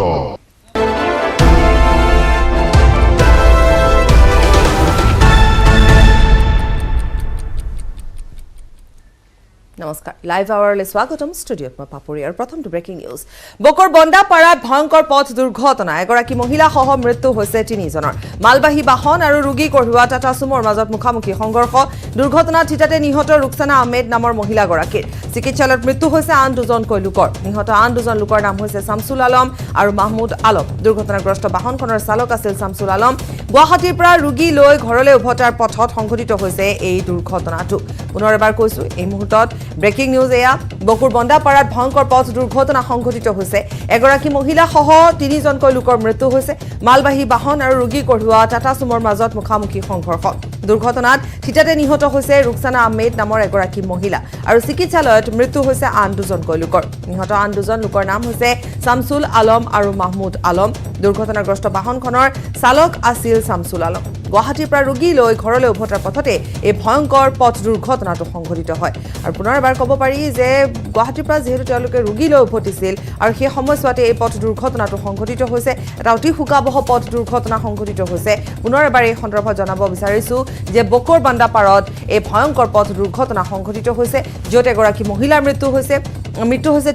নমস্কাৰ লাইভ আৱাৰলৈ স্বাগতম ষ্টুডিঅ'ত মই পাপৰি আৰু প্ৰথমটো ব্ৰেকিং নিউজ বকৰ বন্দাপাৰাত ভয়ংকৰ পথ দুৰ্ঘটনা এগৰাকী মহিলা সহ মৃত্যু হৈছে 3জনৰ মালবাহী বাহন আৰু ৰোগী কঢ়িওৱা টাটা চুমৰ মাজত মুখামুখি সংঘৰ্ষ দুৰ্ঘটনাত থিতাতে নিহত ৰুকসানা আহমেদ নামৰ মহিলাগৰাকীৰ চিকিৎসালয়ত মৃত্যু হৈছে আন দুজনকৈ লোকৰ নিহত আন দুজন লোকৰ নাম হৈছে শামছুল আলম আৰু মাহমুদ আলম দুৰ্ঘটনাগ্ৰস্ত বাহনখনৰ চালক আছিল শামছুল আলম গুৱাহাটীৰ পৰা ৰোগী লৈ ঘৰলৈ উভতাৰ পথত সংঘটিত হৈছে এই দুৰ্ঘটনাটো পুনৰ এবাৰ কৈছো এই মুহূৰ্তত ব্ৰেকিং নিউজ এয়া বকুৰ বন্দাপাৰাত ভয়ংকৰ পথ দুৰ্ঘটনা সংঘটিত হৈছে এগৰাকী মহিলা সহ 3জনকৈ লোকৰ মৃত্যু হৈছে মালবাহী বাহন আৰু ৰোগী কঢ়িওৱা টাটা চুমৰ মাজত মুখামুখি সংঘৰ্ষ দুৰ্ঘটনাত থিতাতে নিহত হৈছে ৰুকসানা আহমেদ নামৰ এগৰাকী মহিলা আৰু চিকিৎসালয়ত মৃত্যু হৈছে আন দুজনকৈ লোকৰ নিহত আন দুজন লোকৰ নাম হৈছে শামছুল আলম আৰু মাহমুদ আলম দুৰ্ঘটনাগ্ৰস্ত বাহনখনৰ চালক আছিল শামছুল আলম গুৱাহাটীৰ পৰা ৰোগী লৈ ঘৰলৈ উভতাৰ পথতে এই ভয়ংকৰ পথ দুৰ্ঘটনাটো সংঘটিত হয় আৰু পুনৰ এবাৰ ক'ব পাৰি যে গুৱাহাটীৰ পৰা যিহেতু তেওঁলোকে ৰোগী লৈ উভতিছিল আৰু সেই সময়ছোৱাতে এই পথ দুৰ্ঘটনাটো সংঘটিত হৈছে এটা অতি শোকাবহ পথ দুৰ্ঘটনা সংঘটিত হৈছে পুনৰ এবাৰ এই সন্দৰ্ভত জনাব বিচাৰিছো যে বকৰ বন্দাপাৰত এই ভয়ংকৰ পথ দুৰ্ঘটনা সংঘটিত হৈছে য'ত এগৰাকী মহিলাৰ মৃত্যু হৈছে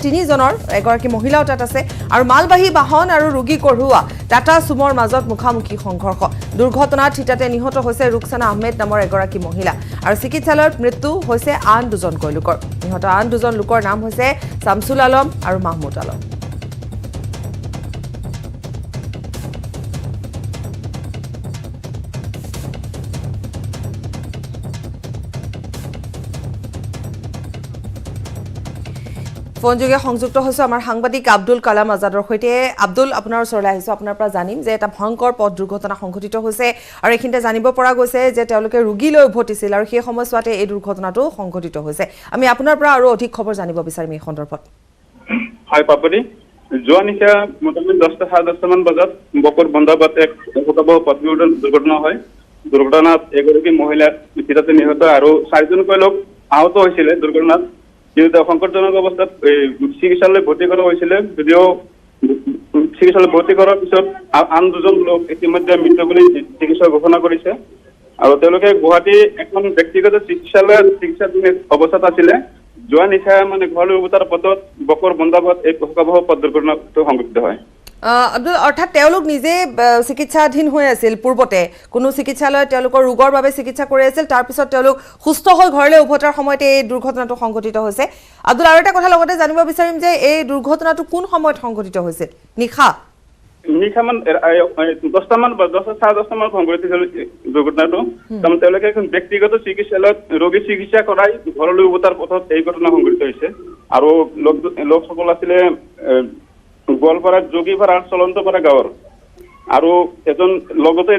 3জনৰ এগৰাকী মহিলাও তাত আছে আৰু মালবাহী বাহন আৰু ৰোগী কঢ়িওৱা টাটা চুমৰ মাজত মুখামুখি সংঘৰ্ষ দুৰ্ঘটনাত থিতাতে নিহত হৈছে ৰুকসানা আহমেদ নামৰ এগৰাকী মহিলা আৰু চিকিৎসালয়ত মৃত্যু হৈছে আন দুজনকৈ লোকৰ নিহত আন দুজন লোকৰ নাম হৈছে শামছুল আলম আৰু মাহমুদ আলম ফোনযোগে সংযুক্ত হৈছে আমাৰ সাংবাদিক আব্দুল কালাম আজাদৰ সৈতে আব্দুল আপোনাৰ ওচৰলৈ আহিছো আপোনাৰ পৰা জানিম যে এটা ভয়ংকৰ পথ দুৰ্ঘটনা সংঘটিত হৈছে আৰু এইখিনিতে জানিব পৰা গৈছে যে তেওঁলোকে ৰোগী লৈ উভতিছিল আৰু সেই সময়ছোৱাতে এই দুৰ্ঘটনাটো সংঘটিত হৈছে আমি আপোনাৰ পৰা আৰু অধিক খবৰ জানিব বিচাৰিম এই সন্দৰ্ভত হয় পাপৰি যোৱা নিশা মোটামুটি 10:30 মান বজাত বকৰ বন্দাপাৰাত এক ভয়াৱহ পথ দুৰ্ঘটনা হয় দুৰ্ঘটনাত এগৰাকী মহিলা থিতাতে নিহত আৰু 4জনকৈ লোক আহত হৈছিল দুৰ্ঘটনাত কিন্তু সংকটজনক অৱস্থাত চিকিৎসালয়ত ভৰ্তি কৰা হৈছিল যদিও চিকিৎসালয়ত ভৰ্তি কৰাৰ পিছত আন দুজন লোক ইতিমধ্যে মৃত বুলি চিকিৎসক ঘোষণা কৰিছে আৰু তেওঁলোকে গুৱাহাটী এখন ব্যক্তিগত চিকিৎসালয়ত চিকিৎসাধীন অৱস্থাত আছিলে যোৱা নিশা মানে ঘৰলৈ উভতাৰ পথত বকৰ বন্দাপাৰাত এই ভয়াৱহ পথ দুৰ্ঘটনাটো সংঘটিত হয় আব্দুল অৰ্থাৎ তেওঁলোক নিজে চিকিৎসাধীন হৈ আছিল পূৰ্বতে কোনো চিকিৎসালয়ত তেওঁলোকৰ ৰোগৰ বাবে চিকিৎসা কৰি আছিল তাৰপিছত তেওঁলোক সুস্থ হৈ ঘৰলৈ উভতাৰ সময়তে এই দুৰ্ঘটনাটো সংঘটিত হৈছে আব্দুল আৰু এটা কথা লগতে জানিব বিচাৰিম যে এই দুৰ্ঘটনাটো কোন সময়ত সংঘটিত হৈছিল নিশা মান 10:30 মান সংঘটিত হৈছিল দুৰ্ঘটনাটো কাৰণ তেওঁলোকে এখন ব্যক্তিগত চিকিৎসালয়ত ৰোগী চিকিৎসা কৰাই ঘৰলৈ উভতাৰ পথত এই ঘটনা সংঘটিত হৈছে আৰু লোকসকল আছিলে গোৱালপাৰাৰ যোগীপাৰাৰ চলন্তপাৰা গাঁৱৰ আৰু এজন লগতে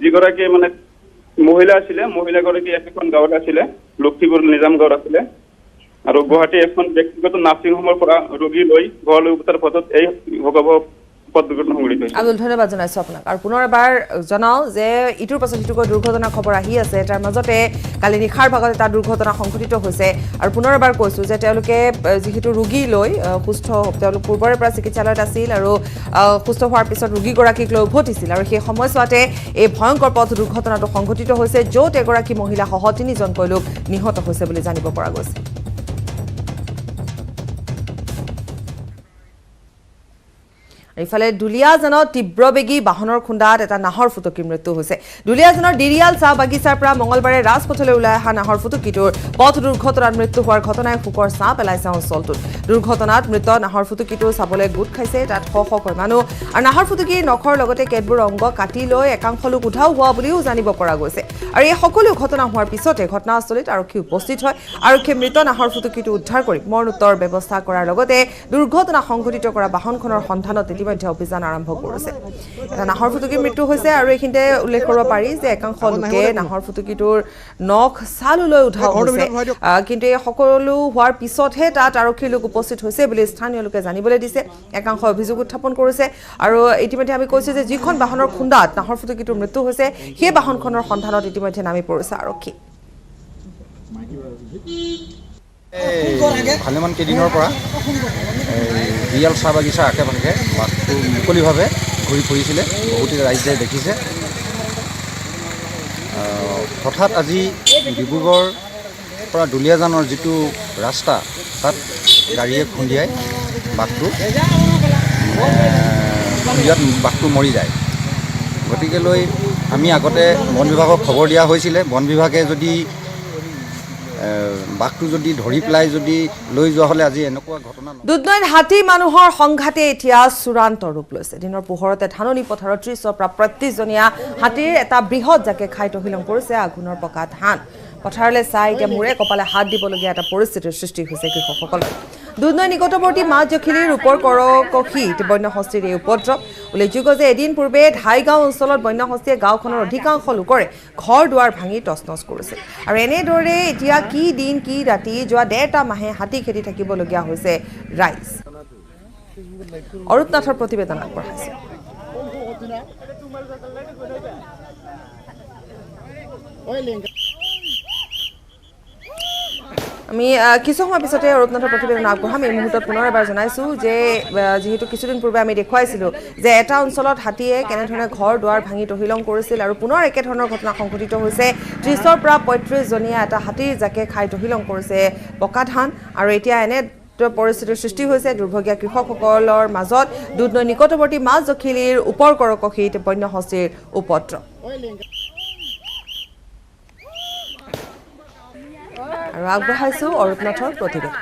যিগৰাকী মানে মহিলা আছিলে মহিলাগৰাকী এখন গাঁৱত আছিলে লক্ষীপুৰ নিজাম গাঁৱত আছিলে আৰু গুৱাহাটী এখন ব্যক্তিগত নাৰ্ছিং হোমৰ পৰা ৰোগী লৈ ঘৰলৈ উভতাৰ পথত এই ভয়াৱহ পথ দুৰ্ঘটনা সংঘটিত হৈছে আব্দুল ধন্যবাদ জনাইছো আপোনাক আৰু পুনৰ এবাৰ জনাও যে ইটোৰ পাছত সিটোকৈ দুৰ্ঘটনাৰ খবৰ আহি আছে তাৰ মাজতে কালি নিশাৰ ভাগত এটা দুৰ্ঘটনা সংঘটিত হৈছে আৰু পুনৰ এবাৰ কৈছো যে তেওঁলোকে যিহেতু ৰোগী লৈ সুস্থ তেওঁলোক পূৰ্বৰে পৰা চিকিৎসালয়ত আছিল আৰু সুস্থ হোৱাৰ পিছত ৰোগীগৰাকীক লৈ উভতিছিল আৰু সেই সময়ছোৱাতে এই ভয়ংকৰ পথ দুৰ্ঘটনাটো সংঘটিত হৈছে য'ত এগৰাকী মহিলা সহ 3জনকৈ লোক নিহত হৈছে বুলি জানিব পৰা গৈছে ইফালে দুলিয়াজানত তীব্ৰবেগী বাহনৰ খুন্দাত এটা নাহৰ ফুটুকীৰ মৃত্যু হৈছে দুলিয়াজানৰ ডিৰিয়াল চাহ বাগিচাৰ পৰা মঙলবাৰে ৰাজপথলৈ ওলাই অহা নাহৰ ফুটুকীটোৰ পথ দুৰ্ঘটনাত মৃত্যু হোৱাৰ ঘটনাই শোকৰ ছাঁ পেলাইছে অঞ্চলটোত দুৰ্ঘটনাত মৃত নাহৰ ফুটুকীটো চাবলৈ গোট খাইছে তাত শকৈ মানুহ আৰু নাহৰ ফুটুকীৰ নখৰ লগতে কেতবোৰ অংগ কাটি লৈ একাংশ লোক উধাও হোৱা বুলিও জানিব পৰা গৈছে আৰু এই সকলো ঘটনা হোৱাৰ পিছতে ঘটনাস্থলীত আৰক্ষী উপস্থিত হয় আৰক্ষীয়ে মৃত নাহৰ ফুটুকীটো উদ্ধাৰ কৰি মৰণোত্তৰ ব্যৱস্থা কৰাৰ লগতে দুৰ্ঘটনা সংঘটিত কৰা বাহনখনৰ সন্ধানত ইতিমধ্যে অভিযান আৰম্ভ কৰিছে এটা নাহৰ ফুটুকীৰ মৃত্যু হৈছে আৰু এইখিনিতে উল্লেখ কৰিব পাৰি যে একাংশ লোকে নাহৰ ফুটুকীটোৰ নখ চাললৈ উধাও হৈছে কিন্তু এই সকলো হোৱাৰ পিছতহে তাত আৰক্ষীৰ লোক উপস্থিত হৈছে বুলি স্থানীয় লোকে জানিবলৈ দিছে একাংশ অভিযোগ উত্থাপন কৰিছে আৰু ইতিমধ্যে আমি কৈছোঁ যে যিখন বাহনৰ খুন্দাত নাহৰ ফুটুকীটোৰ মৃত্যু হৈছে সেই বাহনখনৰ সন্ধানত ইতিমধ্যে নামি পৰিছে আৰক্ষী ভালেমান কেইদিনৰ পৰা ৰিয়েল চাহ বাগিচা আশে পাশে বাঘটো মুকলিভাৱে ঘূৰি ফুৰিছিলে বহুতে ৰাইজে দেখিছে হঠাৎ আজি ডিব্ৰুগড়ৰ পৰা দুলীয়াজানৰ যিটো ৰাস্তা তাত গাড়ীয়ে খুন্দিয়াই বাঘটো মৰি যায় গতিকে লৈ আমি আগতে বন বিভাগক খবৰ দিয়া হৈছিলে বন বিভাগে যদি বাঘটো যদি ধৰি পেলাই যদি লৈ যোৱা হ'লে আজি এনেকুৱা ঘটনা দুধনৈত হাতী মানুহৰ সংঘাতে এতিয়া চূড়ান্ত ৰূপ লৈছে দিনৰ পোহৰতে ধাননি পথাৰত ৩০ৰ পৰা ৩৫জনীয়া হাতীৰ এটা বৃহৎ জাকে খাই তহিলং কৰিছে আঘোণৰ পকা ধান পথাৰলৈ চাই এতিয়া মূৰে কপালে হাত দিবলগীয়া এটা পৰিস্থিতিৰ সৃষ্টি হৈছে কৃষকসকলৰ দুধনৈ নিকটৱৰ্তী মাছ জখিলিৰ ওপৰ কৰকশীত বন্যহস্তীৰ এই উপদ্ৰৱ উল্লেখযোগ্য যে এদিন পূৰ্বে ধাইগাঁও অঞ্চলত বন্যহস্তীয়ে গাঁওখনৰ অধিকাংশ লোকৰে ঘৰ দুৱাৰ ভাঙি তছনছ কৰিছিল আৰু এনেদৰে এতিয়া কি দিন কি ৰাতি যোৱা ১.৫টা মাহে হাতী খেদি থাকিবলগীয়া হৈছে ৰাইজ অৰুণনাথৰ প্ৰতিবেদন আগবঢ়াইছে আমি কিছু সময় পিছতে অৰুণনাথৰ প্ৰতিবেদন আগবঢ়াম এই মুহূৰ্তত পুনৰ এবাৰ জনাইছোঁ যে যিহেতু কিছুদিন পূৰ্বে আমি দেখুৱাইছিলোঁ যে এটা অঞ্চলত হাতীয়ে কেনেধৰণে ঘৰ দুৱাৰ ভাঙি তহিলং কৰিছিল আৰু পুনৰ একেধৰণৰ ঘটনা সংঘটিত হৈছে ৩০ৰ পৰা ৩৫জনীয়া এটা হাতীৰ জাকে খাই তহিলং কৰিছে পকা ধান আৰু এতিয়া এনে পৰিস্থিতিৰ সৃষ্টি হৈছে দুৰ্ভগীয়া কৃষকসকলৰ মাজত দুধনৈ নিকটৱৰ্তী মাছ জখিলিৰ ওপৰ কৰকশীত বন্যহস্তীৰ উপদ্ৰৱ আৰু আগবঢ়াইছোঁ অৰুণনাথৰ প্ৰতিবেদন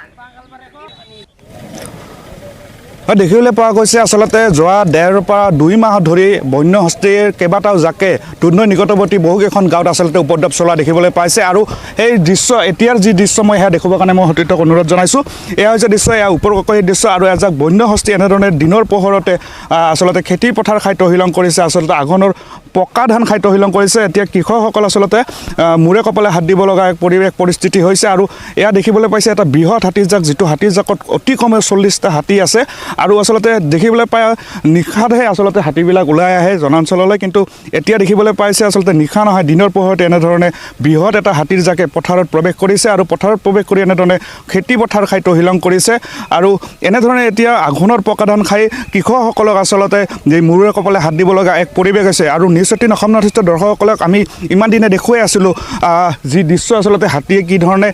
দেখিবলৈ পোৱা গৈছে আচলতে যোৱা ১.৫ পৰা ২ মাহ ধৰি বন্যহস্তীৰ কেইবাটাও জাকে দুধনৈ নিকটৱৰ্তী বহুকেইখন গাঁৱত আচলতে উপদ্ৰৱ চলোৱা দেখিবলৈ পাইছে আৰু এই দৃশ্য এতিয়াৰ যি দৃশ্য মই সেয়া দেখুৱাবৰ কাৰণে মই সতীৰ্থক অনুৰোধ জনাইছোঁ এয়া হৈছে দৃশ্য এয়া ওপৰকশীৰ দৃশ্য আৰু এজাক বন্যহস্তী এনেধৰণে দিনৰ পোহৰতে আচলতে খেতি পথাৰ খাই তহিলং কৰিছে আচলতে আঘোণৰ পকা ধান খাই তহিলং কৰিছে এতিয়া কৃষকসকল আচলতে মূৰে কপালে হাত দিব লগা এক পৰিস্থিতি হৈছে আৰু এয়া দেখিবলৈ পাইছে এটা বৃহৎ হাতীৰ জাক যিটো হাতীৰ জাকত অতি কমেও ৪০টা হাতী আছে আৰু আচলতে দেখিবলৈ পাই নিশাতহে আচলতে হাতীবিলাক ওলাই আহে জনাঞ্চললৈ কিন্তু এতিয়া দেখিবলৈ পাইছে আচলতে নিশা নহয় দিনৰ পোহৰতে এনেধৰণে বৃহৎ এটা হাতীৰ জাকে পথাৰত প্ৰৱেশ কৰিছে আৰু পথাৰত প্ৰৱেশ কৰি এনেধৰণে খেতি পথাৰ খাই তহিলং কৰিছে আৰু এনেধৰণে এতিয়া আঘোণৰ পকা ধান খাই কৃষকসকলক আচলতে যে মূৰে কপালে হাত দিব লগা এক পৰিৱেশ হৈছে আৰু নিউজ ১৮ অসম নৰ্থ ইষ্টৰ দৰ্শকসকলক আমি ইমান দিনে দেখুৱাই আছিলোঁ যি দৃশ্য আচলতে হাতীয়ে কি ধৰণে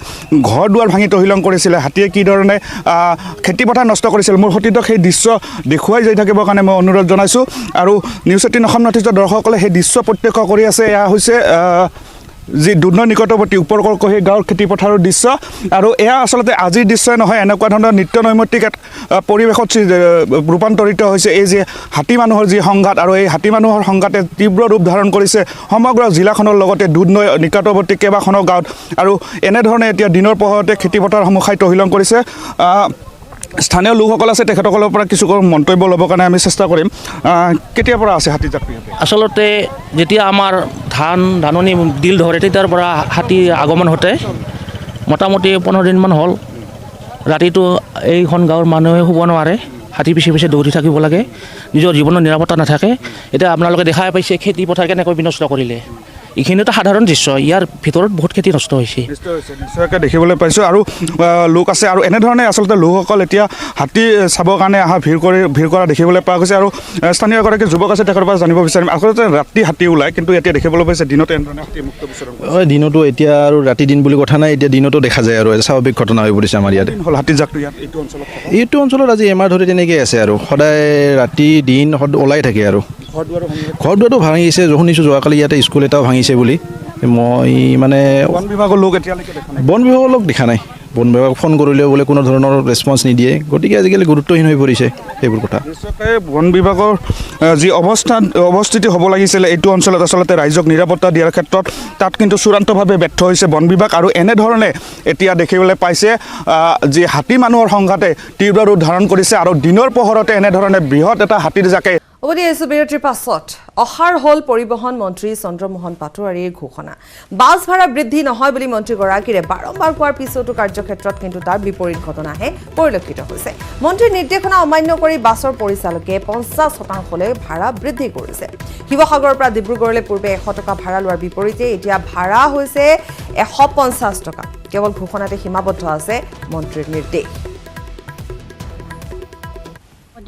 ঘৰ দুৱাৰ ভাঙি তহিলং কৰিছিলে হাতীয়ে কি ধৰণে খেতি পথাৰ নষ্ট কৰিছিল মোৰ সতীৰ্থক সেই দৃশ্য দেখুৱাই যাই থাকিবৰ কাৰণে মই অনুৰোধ জনাইছোঁ আৰু নিউজ ১৮ অসম নৰ্থ ইষ্টৰ দৰ্শকসকলে সেই দৃশ্য প্ৰত্যক্ষ কৰি আছে এয়া হৈছে যি দুধনৈ নিকটৱৰ্তী ওপৰ কৰকশী গাঁৱৰ খেতি পথাৰৰ দৃশ্য আৰু এয়া আচলতে আজিৰ দৃশ্যই নহয় এনেকুৱা ধৰণৰ নিত্য নৈমিত্তিক পৰিৱেশত ৰূপান্তৰিত হৈছে এই যে হাতী মানুহৰ যি সংঘাত আৰু এই হাতী মানুহৰ সংঘাতে তীব্ৰ ৰূপ ধাৰণ কৰিছে সমগ্ৰ জিলাখনৰ লগতে দুধনৈ নিকটৱৰ্তী কেইবাখনো গাঁৱত আৰু এনেধৰণে এতিয়া দিনৰ পোহৰতে খেতি পথাৰসমূহ খাই তহিলং কৰিছে স্থানীয় লোকসকল আছে তেখেতসকলৰ পৰা কিছু মন্তব্য ল'বৰ কাৰণে আমি চেষ্টা কৰিম কেতিয়াৰ পৰা আছে হাতী জাক আচলতে যেতিয়া আমাৰ ধাননি দিল ধৰে তেতিয়াৰ পৰা হাতী আগমন ঘটে মোটামুটি ১৫ দিনমান হ'ল ৰাতিটো এইখন গাঁৱৰ মানুহে শুব নোৱাৰে হাতী পিছে পিছে দৌৰি থাকিব লাগে নিজৰ জীৱনৰ নিৰাপত্তা নাথাকে এতিয়া আপোনালোকে দেখাই পাইছে খেতি পথাৰ কেনেকৈ বিনষ্ট কৰিলে এইখিনিতো সাধাৰণ দৃশ্য, ইয়াৰ ভিতৰত বহুত খেতি নষ্ট হৈছে। নিশ্চয়কৈ দেখিবলৈ পাইছোঁ আৰু লোক আছে আৰু এনেধৰণে আচলতে লোকসকল এতিয়া হাতী চাবৰ কাৰণে অহা ভিৰ কৰা দেখিবলৈ পোৱা গৈছে। আৰু স্থানীয় এগৰাকী যুৱক আছে, তেখেতৰ পৰা জানিব বিচাৰিম আচলতে ৰাতি হাতী ওলায়, কিন্তু এতিয়া দেখিবলৈ পাইছে দিনতে এনেধৰণে হাতী মুক্ত বিচৰণ কৰে। হয়, দিনতো এতিয়া আৰু ৰাতি দিন বুলি কথা নাই, এতিয়া দিনতো দেখা যায় আৰু স্বাভাৱিক ঘটনা হৈ পৰিছে আমাৰ ইয়াত। হ'ল হাতী জাকটো ইয়াত এইটো অঞ্চলত আজি এমাহ ধৰি তেনেকৈ আছে আৰু সদায় ৰাতি দিন ওলাই থাকে আৰু ঘৰ দুৱাৰটো ভাঙিছে। শুনিছোঁ যোৱাকালি ইয়াতে স্কুল এটাও ভাঙিছে বুলি। মই মানে বন বিভাগৰ লোক এতিয়ালৈকে দেখা নাই, বন বিভাগৰ লোক দেখা নাই। বন বিভাগ ফোন কৰিলেও বোলে কোনো ধৰণৰ ৰেছপন্স নিদিয়ে, গতিকে আজিকালি গুৰুত্বহীন হৈ পৰিছে সেইবোৰ কথা। নিশ্চয়কৈ বন বিভাগৰ যি অৱস্থিতি হ'ব লাগিছিলে এইটো অঞ্চলত আচলতে ৰাইজক নিৰাপত্তা দিয়াৰ ক্ষেত্ৰত তাত কিন্তু চূড়ান্তভাৱে ব্যৰ্থ হৈছে বন বিভাগ। আৰু এনেধৰণে এতিয়া দেখিবলৈ পাইছে যি হাতী মানুহৰ সংঘাতে তীব্ৰ ৰূপ ধাৰণ কৰিছে আৰু দিনৰ পোহৰতে এনেধৰণে বৃহৎ এটা হাতীৰ জাকে। উভতি আহিছোঁ বিৰতিৰ পাছত। অসাৰ হ'ল পৰিবহণ মন্ত্ৰী চন্দ্ৰমোহন পাটোৱাৰীৰ ঘোষণা। বাছ ভাড়া বৃদ্ধি নহয় বুলি মন্ত্ৰীগৰাকীৰে বাৰম্বাৰ কোৱাৰ পিছতো কাৰ্যক্ষেত্ৰত কিন্তু তাৰ বিপৰীত ঘটনাহে পৰিলক্ষিত হৈছে। মন্ত্ৰীৰ নিৰ্দেশনা অমান্য কৰি বাছৰ পৰিচালকে 50% ভাড়া বৃদ্ধি কৰিছে। শিৱসাগৰৰ পৰা ডিব্ৰুগড়লৈ পূৰ্বে 100 টকা ভাড়া লোৱাৰ বিপৰীতে এতিয়া ভাড়া হৈছে 150 টকা। কেৱল ঘোষণাতে সীমাবদ্ধ আছে মন্ত্ৰীৰ নিৰ্দেশ।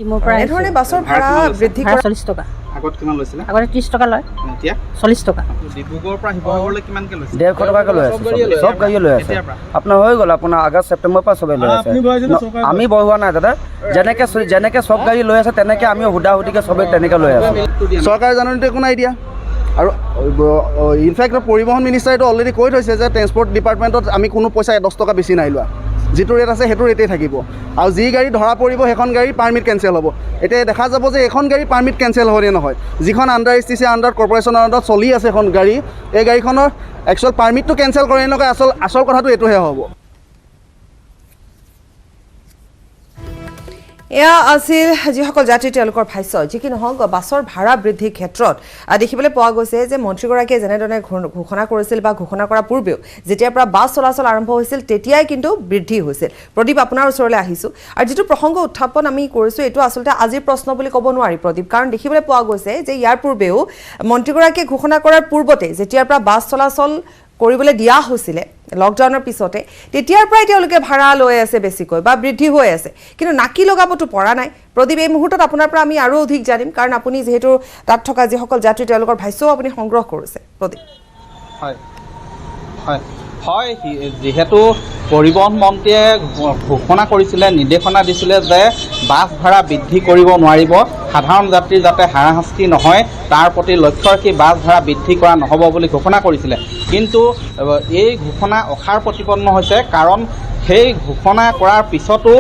এনেধৰণে বাছৰ ভাড়া বৃদ্ধি কৰা 40 টকা। আগত কিমান লৈছিলে? আগতে 30 টকা লয়, এতিয়া 40 টকা। ডিব্ৰুগড়ৰ পৰা শিৱসাগৰলৈ কিমানকৈ লৈছে? 150 টকাকৈ লৈ আছে, চব গাড়ীয়ে লৈ আছে। আপোনাৰ হৈ গ'ল, আপোনাৰ আগষ্ট ছেপ্টেম্বৰৰ পৰা চবেই লৈ আছে। আমি বঢ়োৱা নাই দাদা, যেনেকৈ চব গাড়ী লৈ আছে তেনেকৈ আমিও হুদাহুদিকৈ চবেই তেনেকৈ লৈ আছোঁ। চৰকাৰে জাননীটো একো নাই দিয়া। আৰু ইনফেক্ট পৰিবহণ মিনিষ্টাৰেতো অলৰেডি কৈ থৈছে যে ট্ৰেন্সপৰ্ট ডিপাৰ্টমেণ্টত আমি কোনো পইচা 10 টকা বেছি নাই লোৱা। যিটো ৰেট আছে সেইটো ৰেটেই থাকিব। আৰু যি গাড়ী ধৰা পৰিব সেইখন গাড়ীৰ পাৰ্মিট কেঞ্চেল হ'ব। এতিয়া দেখা যাব যে এখন গাড়ী পাৰ্মিট কেঞ্চেল হ'বনে নহয়। যিখন আণ্ডাৰ STC আণ্ডাৰ কৰ্পৰেশ্যনৰ আণ্ডাৰত চলি আছে এখন গাড়ী, এই গাড়ীখনৰ একচুৱেল পাৰ্মিটটো কেঞ্চেল কৰে নকৰে, আচল কথাটো এইটোহে হ'ব। এয়া আছিল যিসকল যাত্ৰী তেওঁলোকৰ ভাষ্য। যি কি নহওক বাছৰ ভাড়া বৃদ্ধিৰ ক্ষেত্ৰত দেখিবলৈ পোৱা গৈছে যে মন্ত্ৰীগৰাকীয়ে যেনেধৰণে ঘোষণা কৰিছিল বা ঘোষণা কৰাৰ পূৰ্বেও যেতিয়াৰ পৰা বাছ চলাচল আৰম্ভ হৈছিল তেতিয়াই কিন্তু বৃদ্ধি হৈছিল। প্ৰদীপ, আপোনাৰ ওচৰলৈ আহিছোঁ আৰু যিটো প্ৰসংগ উত্থাপন আমি কৰিছোঁ এইটো আচলতে আজিৰ প্ৰশ্ন বুলি ক'ব নোৱাৰি প্ৰদীপ, কাৰণ দেখিবলৈ পোৱা গৈছে যে ইয়াৰ পূৰ্বেও মন্ত্ৰীগৰাকীয়ে ঘোষণা কৰাৰ পূৰ্বতে যেতিয়াৰ পৰা বাছ চলাচল কৰিবলৈ দিয়া হৈছিলে লকডাউনৰ পিছতে তেতিয়াৰ পৰাই তেওঁলোকে ভাড়া লৈ আছে বেছিকৈ বা বৃদ্ধি হৈ আছে, কিন্তু নাকি লগাবতো পৰা নাই। প্ৰদীপ, এই মুহূৰ্তত আপোনাৰ পৰা আমি আৰু অধিক জানিম, কাৰণ আপুনি যিহেতু তাত থকা যিসকল যাত্ৰী তেওঁলোকৰ ভাষ্যও আপুনি সংগ্ৰহ কৰিছে। প্ৰদীপ। হয়, যিহেতু পৰিবহণ মন্ত্ৰীয়ে ঘোষণা কৰিছিলে, নিৰ্দেশনা দিছিলে যে বাছ ভাড়া বৃদ্ধি কৰিব নোৱাৰিব, সাধাৰণ যাত্ৰীৰ যাতে হাৰাশাস্তি নহয় তাৰ প্ৰতি লক্ষ্য ৰাখি বাছ ভাড়া বৃদ্ধি কৰা নহ'ব বুলি ঘোষণা কৰিছিলে। কিন্তু এই ঘোষণা অসাৰ প্ৰতিপন্ন হৈছে, কাৰণ সেই ঘোষণা কৰাৰ পিছতো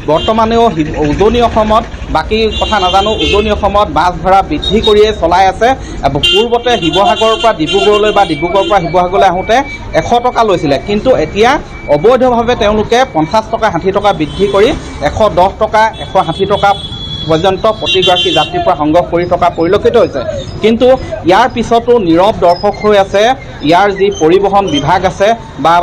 বৰ্তমানেও উজনি অসমত, বাকী কথা নাজানো, উজনি অসমত বাছ ভাড়া বৃদ্ধি কৰিয়ে চলাই আছে। পূৰ্বতে শিৱসাগৰৰ পৰা ডিব্ৰুগড়লৈ বা ডিব্ৰুগড়ৰ পৰা শিৱসাগৰলৈ আহোঁতে 100 টকা লৈছিলে, কিন্তু এতিয়া অবৈধভাৱে তেওঁলোকে 50 টকা 60 টকা বৃদ্ধি কৰি 110 টকা 160 টকা পৰ্যন্ত প্ৰতিগৰাকী যাত্ৰীৰ পৰা সংগ্ৰহ কৰি থকা পৰিলক্ষিত হৈছে। কিন্তু ইয়াৰ পিছতো নীৰৱ দৰ্শক হৈ আছে ইয়াৰ যি পৰিবহণ বিভাগ আছে বা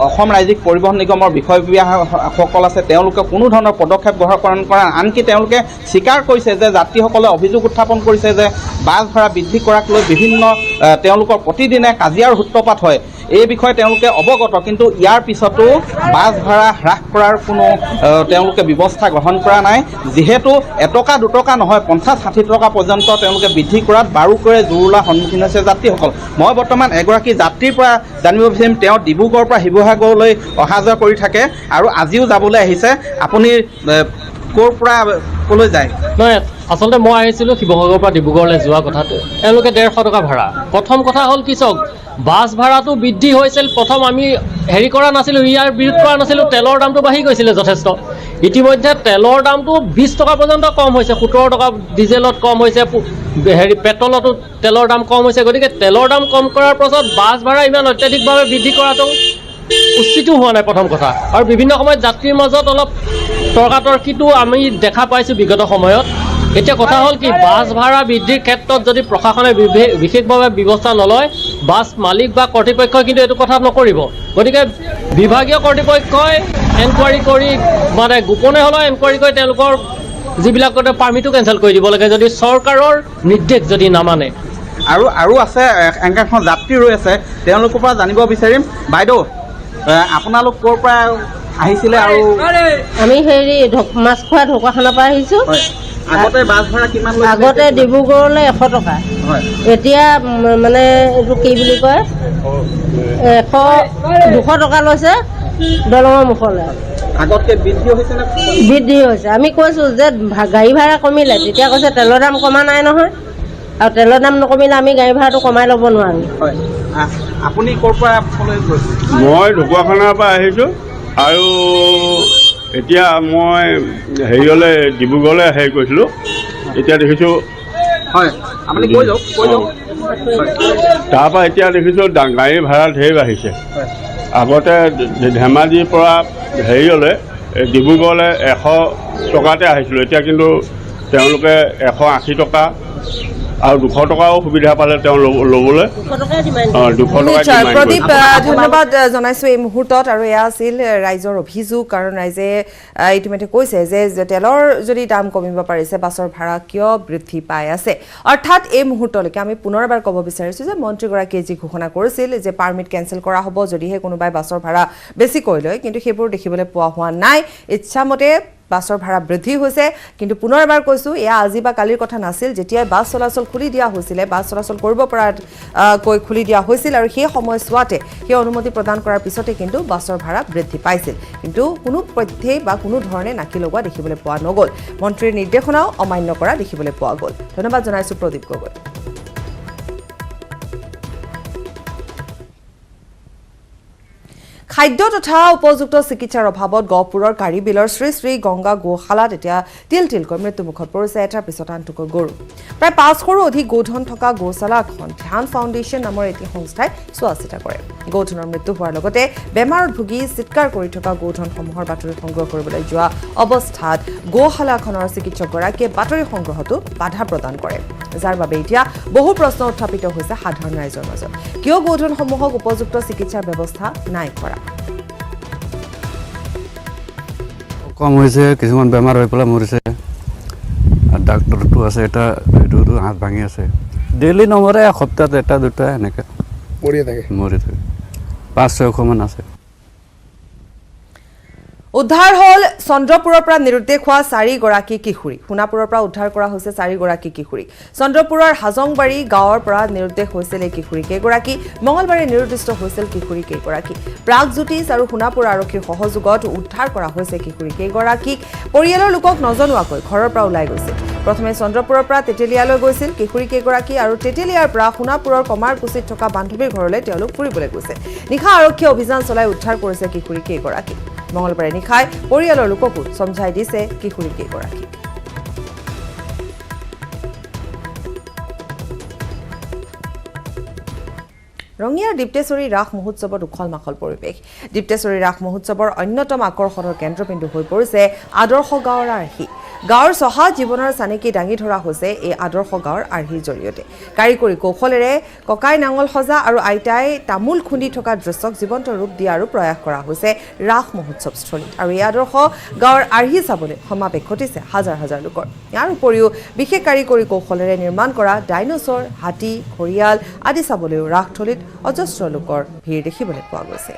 অসম ৰাজ্যিক পৰিবহণ নিগমৰ বিষয়ববীয়াসকল আছে, তেওঁলোকে কোনো ধৰণৰ পদক্ষেপ গ্ৰহণ কৰা, আনকি তেওঁলোকে স্বীকাৰ কৰিছে যে যাত্ৰীসকলে অভিযোগ উত্থাপন কৰিছে যে বাছ ভাড়া বৃদ্ধি কৰাক লৈ বিভিন্ন তেওঁলোকৰ প্ৰতিদিনে কাজিয়াৰ সূত্ৰপাত হয়। এই বিষয়ে তেওঁলোকে অৱগত, কিন্তু ইয়াৰ পিছতো বাছ ভাড়া হ্ৰাস কৰাৰ কোনো তেওঁলোকে ব্যৱস্থা গ্ৰহণ কৰা নাই। যিহেতু 1 টকা 2 টকা নহয় 50-60 টকা পৰ্যন্ত তেওঁলোকে বৃদ্ধি কৰাত বাৰুকৈয়ে জুৰুলাৰ সন্মুখীন হৈছে যাত্ৰীসকল। মই বৰ্তমান এগৰাকী যাত্ৰীৰ পৰা জানিব বিচাৰিম, তেওঁ ডিব্ৰুগড়ৰ পৰা শিৱসাগৰলৈ অহা যোৱা কৰি থাকে আৰু আজিও যাবলৈ আহিছে। আপুনি ক'ৰ পৰা ক'লৈ যায়? নহয়, আচলতে মই আহিছিলোঁ শিৱসাগৰৰ পৰা ডিব্ৰুগড়লৈ যোৱা কথাটো, এওঁলোকে 150 টকা ভাড়া। প্ৰথম কথা হ'ল কি চাওক, বাছ ভাড়াটো বৃদ্ধি হৈছিল, প্ৰথম আমি হেৰি কৰা নাছিলোঁ, ইয়াৰ বিৰোধ কৰা নাছিলোঁ, তেলৰ দামটো বাঢ়ি গৈছিলে যথেষ্ট। ইতিমধ্যে তেলৰ দামটো 20 টকা পৰ্যন্ত কম হৈছে, 17 টকা ডিজেলত কম হৈছে, পেট্ৰলতো তেলৰ দাম কম হৈছে। গতিকে তেলৰ দাম কম কৰাৰ পাছত বাছ ভাড়া ইমান অত্যাধিকভাৱে বৃদ্ধি কৰাটো উচিতো হোৱা নাই প্ৰথম কথা। আৰু বিভিন্ন সময়ত যাত্ৰীৰ মাজত অলপ তৰ্কাতৰ্কিটো আমি দেখা পাইছোঁ বিগত সময়ত। এতিয়া কথা হ'ল কি, বাছ ভাড়া বৃদ্ধিৰ ক্ষেত্ৰত যদি প্ৰশাসনে বিশেষভাৱে ব্যৱস্থা নলয়, বাছ মালিক বা কৰ্তৃপক্ষই কিন্তু এইটো কথা নকৰিব। গতিকে বিভাগীয় কৰ্তৃপক্ষই এনকুৱাৰী কৰি, মানে গোপনে হ'লেও এনকুৱাৰী কৰি তেওঁলোকৰ যিবিলাকতে পাৰ্মিটো কেঞ্চেল কৰি দিব লাগে, যদি চৰকাৰৰ নিৰ্দেশ যদি নামানে। আৰু আছে এনেকৈ যাত্ৰী ৰৈ আছে তেওঁলোকৰ পৰা জানিব বিচাৰিম বাইদেউ আপোনালোক ক'ৰ পৰা আহিছিলে আৰু আমি হেৰি মাছখোৱা ঢকুৱাখানাৰ পৰা আহিছোঁ আগতে বাছ ভাড়া কিমান আগতে ডিব্ৰুগড়লৈ 100 টকা এতিয়া মানে এইটো কি বুলি কয় 200 টকা লৈছে দলঙৰ মুখলৈ আগতকৈ বৃদ্ধি হৈছে নে বৃদ্ধি হৈছে আমি কৈছোঁ যে গাড়ী ভাড়া কমিলে তেতিয়া কৈছে তেলৰ দাম কমা নাই নহয় আৰু তেলৰ দাম নকমিলে আমি গাড়ী ভাড়াটো কমাই ল'ব নোৱাৰোঁ হয় আপুনি ক'ৰ পৰা গৈছে মই ঢকুৱাখানাৰ পৰা আহিছোঁ আৰু এতিয়া মই হেৰিয়লৈ ডিব্ৰুগড়লৈ হেৰি কৰিছিলোঁ এতিয়া দেখিছোঁ হয় আপুনি কৈ যাওক তাৰপৰা এতিয়া দেখিছোঁ গাড়ী ভাড়া ঢেৰ বাঢ়িছে আগতে ধেমাজিৰ পৰা হেৰিয়লৈ ডিব্ৰুগড়লৈ 100 টকাতে আহিছিলোঁ এতিয়া কিন্তু তেওঁলোকে 180 টকা আৰু 200 টকাও সুবিধা পালে তেওঁ ল'বলৈ 200 টকা প্ৰদীপ ধন্যবাদ জনাইছোঁ এই মুহূৰ্তত আৰু এয়া আছিল ৰাইজৰ অভিযোগ কাৰণ ৰাইজে ইতিমধ্যে কৈছে যে তেলৰ যদি দাম কমিব পাৰিছে বাছৰ ভাড়া কিয় বৃদ্ধি পাই আছে অৰ্থাৎ এই মুহূৰ্তলৈকে আমি পুনৰ এবাৰ ক'ব বিচাৰিছোঁ যে মন্ত্ৰীগৰাকীয়ে যি ঘোষণা কৰিছিল যে পাৰ্মিট কেঞ্চেল কৰা হ'ব যদিহে কোনোবাই বাছৰ ভাড়া বেছিকৈ লয় কিন্তু সেইবোৰ দেখিবলৈ পোৱা হোৱা নাই ইচ্ছামতে বাছৰ ভাড়া বৃদ্ধি হৈছে কিন্তু পুনৰ এবাৰ কৈছোঁ এয়া আজি বা কালিৰ কথা নাছিল যেতিয়াই বাছ চলাচল খুলি দিয়া হৈছিলে বাছ চলাচল কৰিব পৰাকৈ খুলি দিয়া হৈছিল আৰু সেই সময়ছোৱাতে সেই অনুমতি প্ৰদান কৰাৰ পিছতে কিন্তু বাছৰ ভাড়া বৃদ্ধি পাইছিল কিন্তু কোনো পধ্যেই বা কোনো ধৰণে নাকি লগোৱা দেখিবলৈ পোৱা নগ'ল মন্ত্ৰীৰ নিৰ্দেশনাও অমান্য কৰা দেখিবলৈ পোৱা গ'ল ধন্যবাদ জনাইছোঁ প্ৰদীপ গগৈ খাদ্য তথা উপযুক্ত চিকিৎসাৰ অভাৱত গহপুৰৰ কাৰিবিলৰ শ্ৰী শ্ৰী গংগা গোশালাত এতিয়া তিলকৈ মৃত্যুমুখত পৰিছে এটাৰ পিছত আনটোকৈ গৰু প্ৰায় 500ৰো অধিক গোধন থকা গোশালাখন ধ্যান ফাউণ্ডেশ্যন নামৰ এটি সংস্থাই চোৱা চিতা কৰে গোধনৰ মৃত্যু হোৱাৰ লগতে বেমাৰত ভুগি চিৎকাৰ কৰি থকা গোধনসমূহৰ বাতৰি সংগ্ৰহ কৰিবলৈ যোৱা অৱস্থাত গোশালাখনৰ চিকিৎসকগৰাকীয়ে বাতৰি সংগ্ৰহতো বাধা প্ৰদান কৰে যাৰ বাবে এতিয়া বহু প্ৰশ্ন উত্থাপিত হৈছে সাধাৰণ ৰাইজৰ মাজত কিয় গোধনসমূহক উপযুক্ত চিকিৎসাৰ ব্যৱস্থা নাই কৰা কম হৈছে কিছুমান বেমাৰ হৈ পেলাই মৰিছে আৰু ডাক্তৰটো আছে এটা এইটো হাত ভাঙি আছে ডেইলি নমৰে এসপ্তাহত এটা দুটা এনেকৈ মৰি থাকে 500-600 মান আছে উদ্ধাৰ হ'ল চন্দ্ৰপুৰৰ পৰা নিৰুদ্দেশ হোৱা 4গৰাকী কিশোৰী সোণাপুৰৰ পৰা উদ্ধাৰ কৰা হৈছে 4গৰাকী কিশোৰী চন্দ্ৰপুৰৰ হাজংবাৰী গাঁৱৰ পৰা নিৰুদ্দেশ হৈছিল এই কিশোৰী কেইগৰাকী মঙলবাৰে নিৰুদ্দিষ্ট হৈছিল কিশোৰী কেইগৰাকী প্ৰাগজ্যোতিষ আৰু সোণাপুৰ আৰক্ষীৰ সহযোগত উদ্ধাৰ কৰা হৈছে কিশোৰী কেইগৰাকীক পৰিয়ালৰ লোকক নজনোৱাকৈ ঘৰৰ পৰা ওলাই গৈছিল প্ৰথমে চন্দ্ৰপুৰৰ পৰা তেতেলিয়ালৈ গৈছিল কিশোৰী কেইগৰাকী আৰু তেতেলিয়াৰ পৰা সোণাপুৰৰ কমাৰকুছিত থকা বান্ধৱীৰ ঘৰলৈ তেওঁলোক ফুৰিবলৈ গৈছে নিশা আৰক্ষীয়ে অভিযান চলাই উদ্ধাৰ কৰিছে কিশোৰী কেইগৰাকী মঙলবাৰে নিশাই পৰিয়ালৰ লোককো সমঝাই দিছে কিশোৰী কেইগৰাকী ৰঙিয়াৰ দীপ্তেশ্বৰী ৰাস মহোৎসৱত উখল মাখল পৰিৱেশ দীপ্তেশ্বৰী ৰাস মহোৎসৱৰ অন্যতম আকৰ্ষণৰ কেন্দ্ৰবিন্দু হৈ পৰিছে আদৰ্শ গাঁৱৰ আৰ্হি গাঁৱৰ চহা জীৱনৰ চানেকি দাঙি ধৰা হৈছে এই আদৰ্শ গাঁৱৰ আৰ্হিৰ জৰিয়তে কাৰিকৰী কৌশলেৰে ককাই নাঙল সজা আৰু আইতাই তামোল খুন্দি থকা দৃশ্যক জীৱন্ত ৰূপ দিয়াৰো প্ৰয়াস কৰা হৈছে ৰাস মহোৎসৱস্থলীত আৰু এই আদৰ্শ গাঁৱৰ আৰ্হি চাবলৈ সমাৱেশ ঘটিছে হাজাৰ হাজাৰ লোকৰ ইয়াৰ উপৰিও বিশেষ কাৰিকৰী কৌশলেৰে নিৰ্মাণ কৰা ডাইনছৰ হাতী ঘৰিয়াল আদি চাবলৈও ৰাসথলীত অজস্ৰ লোকৰ ভিৰ দেখিবলৈ পোৱা গৈছে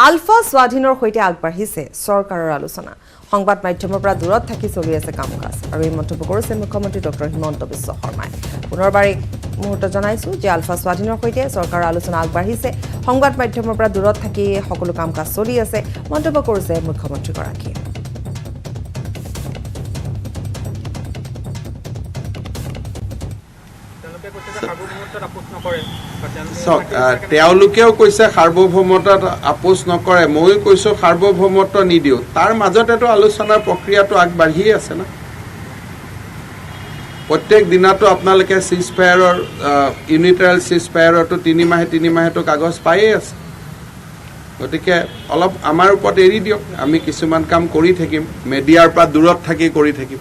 আলফা স্বাধীনৰ সৈতে আগবাঢ়িছে চৰকাৰৰ আলোচনা সংবাদ মাধ্যমৰ পৰা দূৰত থাকি চলি আছে কাম-কাজ আৰু এই মন্তব্য কৰিছে মুখ্যমন্ত্ৰী ডক্টৰ হিমন্ত বিশ্ব শৰ্মাই পুনৰবাৰ এই মুহূৰ্তত জনাইছোঁ যে আলফা স্বাধীনৰ সৈতে চৰকাৰৰ আলোচনা আগবাঢ়িছে সংবাদ মাধ্যমৰ পৰা দূৰত থাকি সকলো কাম-কাজ চলি আছে মন্তব্য কৰিছে মুখ্যমন্ত্ৰীগৰাকীয়ে তেওঁলোকেও কৈছে সাৰ্বভৌমত্বত আপোচ নকৰে ময়ো কৈছোঁ সাৰ্বভৌমত্ব নিদিওঁ তাৰ মাজতেতো আলোচনাৰ প্ৰক্ৰিয়াটো আগবাঢ়িয়ে আছে না প্ৰত্যেক দিনাতো আপোনালোকে চিজফায়াৰৰ ইউনিটাৰেল চিজফায়াৰতো 3 মাহেতো কাগজ পায়ে আছে গতিকে অলপ আমাৰ ওপৰত এৰি দিয়ক আমি কিছুমান কাম কৰি থাকিম মিডিয়াৰ পৰা দূৰত থাকি কৰি থাকিম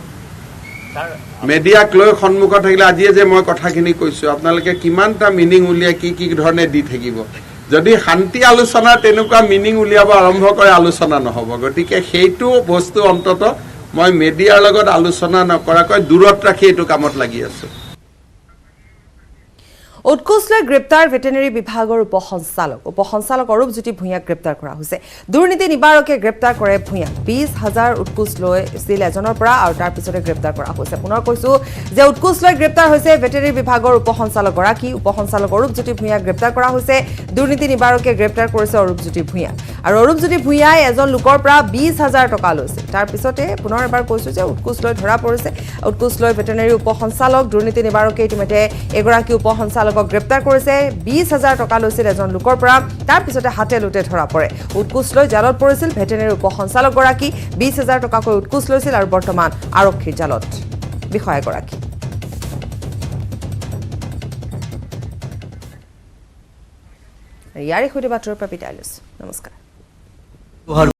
মিডিয়াক লৈ সন্মুখত থাকিলে আজিয়ে যে মই কথাখিনি কৈছোঁ আপোনালোকে কিমানটা মিনিং উলিয়াই কি ধৰণে দি থাকিব যদি শান্তি আলোচনাৰ তেনেকুৱা মিনিং উলিয়াব আৰম্ভ কৰে আলোচনা নহ'ব গতিকে সেইটো বস্তু অন্তত মই মিডিয়াৰ লগত আলোচনা নকৰাকৈ দূৰত ৰাখি এইটো কামত লাগি আছোঁ উৎকোচ লৈ গ্ৰেপ্তাৰ ভেটেনেৰী বিভাগৰ উপসঞ্চালক অৰূপজ্যোতি ভূঞাক গ্ৰেপ্তাৰ কৰা হৈছে দুৰ্নীতি নিবাৰকে গ্ৰেপ্তাৰ কৰে ভূঞাক 20,000 উৎকোচ লৈছিল এজনৰ পৰা আৰু তাৰ পিছতে গ্ৰেপ্তাৰ কৰা হৈছে পুনৰ কৈছো যে উৎকোচ লৈ গ্ৰেপ্তাৰ হৈছে ভেটেনেৰী বিভাগৰ উপসঞ্চালক অৰূপজ্যোতি ভূঞাক গ্ৰেপ্তাৰ কৰা হৈছে দুৰ্নীতি নিবাৰকে গ্ৰেপ্তাৰ কৰিছে অৰূপজ্যোতি ভূঞাক আৰু অৰূপজ্যোতি ভূঞাই এজন লোকৰ পৰা 20,000 টকা লৈছিল তাৰ পিছতে পুনৰ এবাৰ কৈছো যে উৎকোচ লৈ ধৰা পৰিছে উৎকোচ লৈ ভেটেনেৰী উপসঞ্চালক দুৰ্নীতি নিবাৰকে ইতিমধ্যে এগৰাকী উপসঞ্চালক গ্ৰেপ্তাৰ কৰিছে 20,000 টকা লৈছিল এজন লোকৰ পৰা তাৰ পিছতে হাতে লুটে ধৰা পৰে উৎকোচ লৈ জালত পৰিছিল ভেটেনেৰী উপসঞ্চালক গৰাকী 20,000 টকাকৈ উৎকোচ লৈছিল আৰু বৰ্তমান আৰক্ষীৰ জালত বিষয়াগৰাকী ইয়াৰে সৈতে বাতৰিৰ পৰা বিদায় লৈছো নমস্কাৰ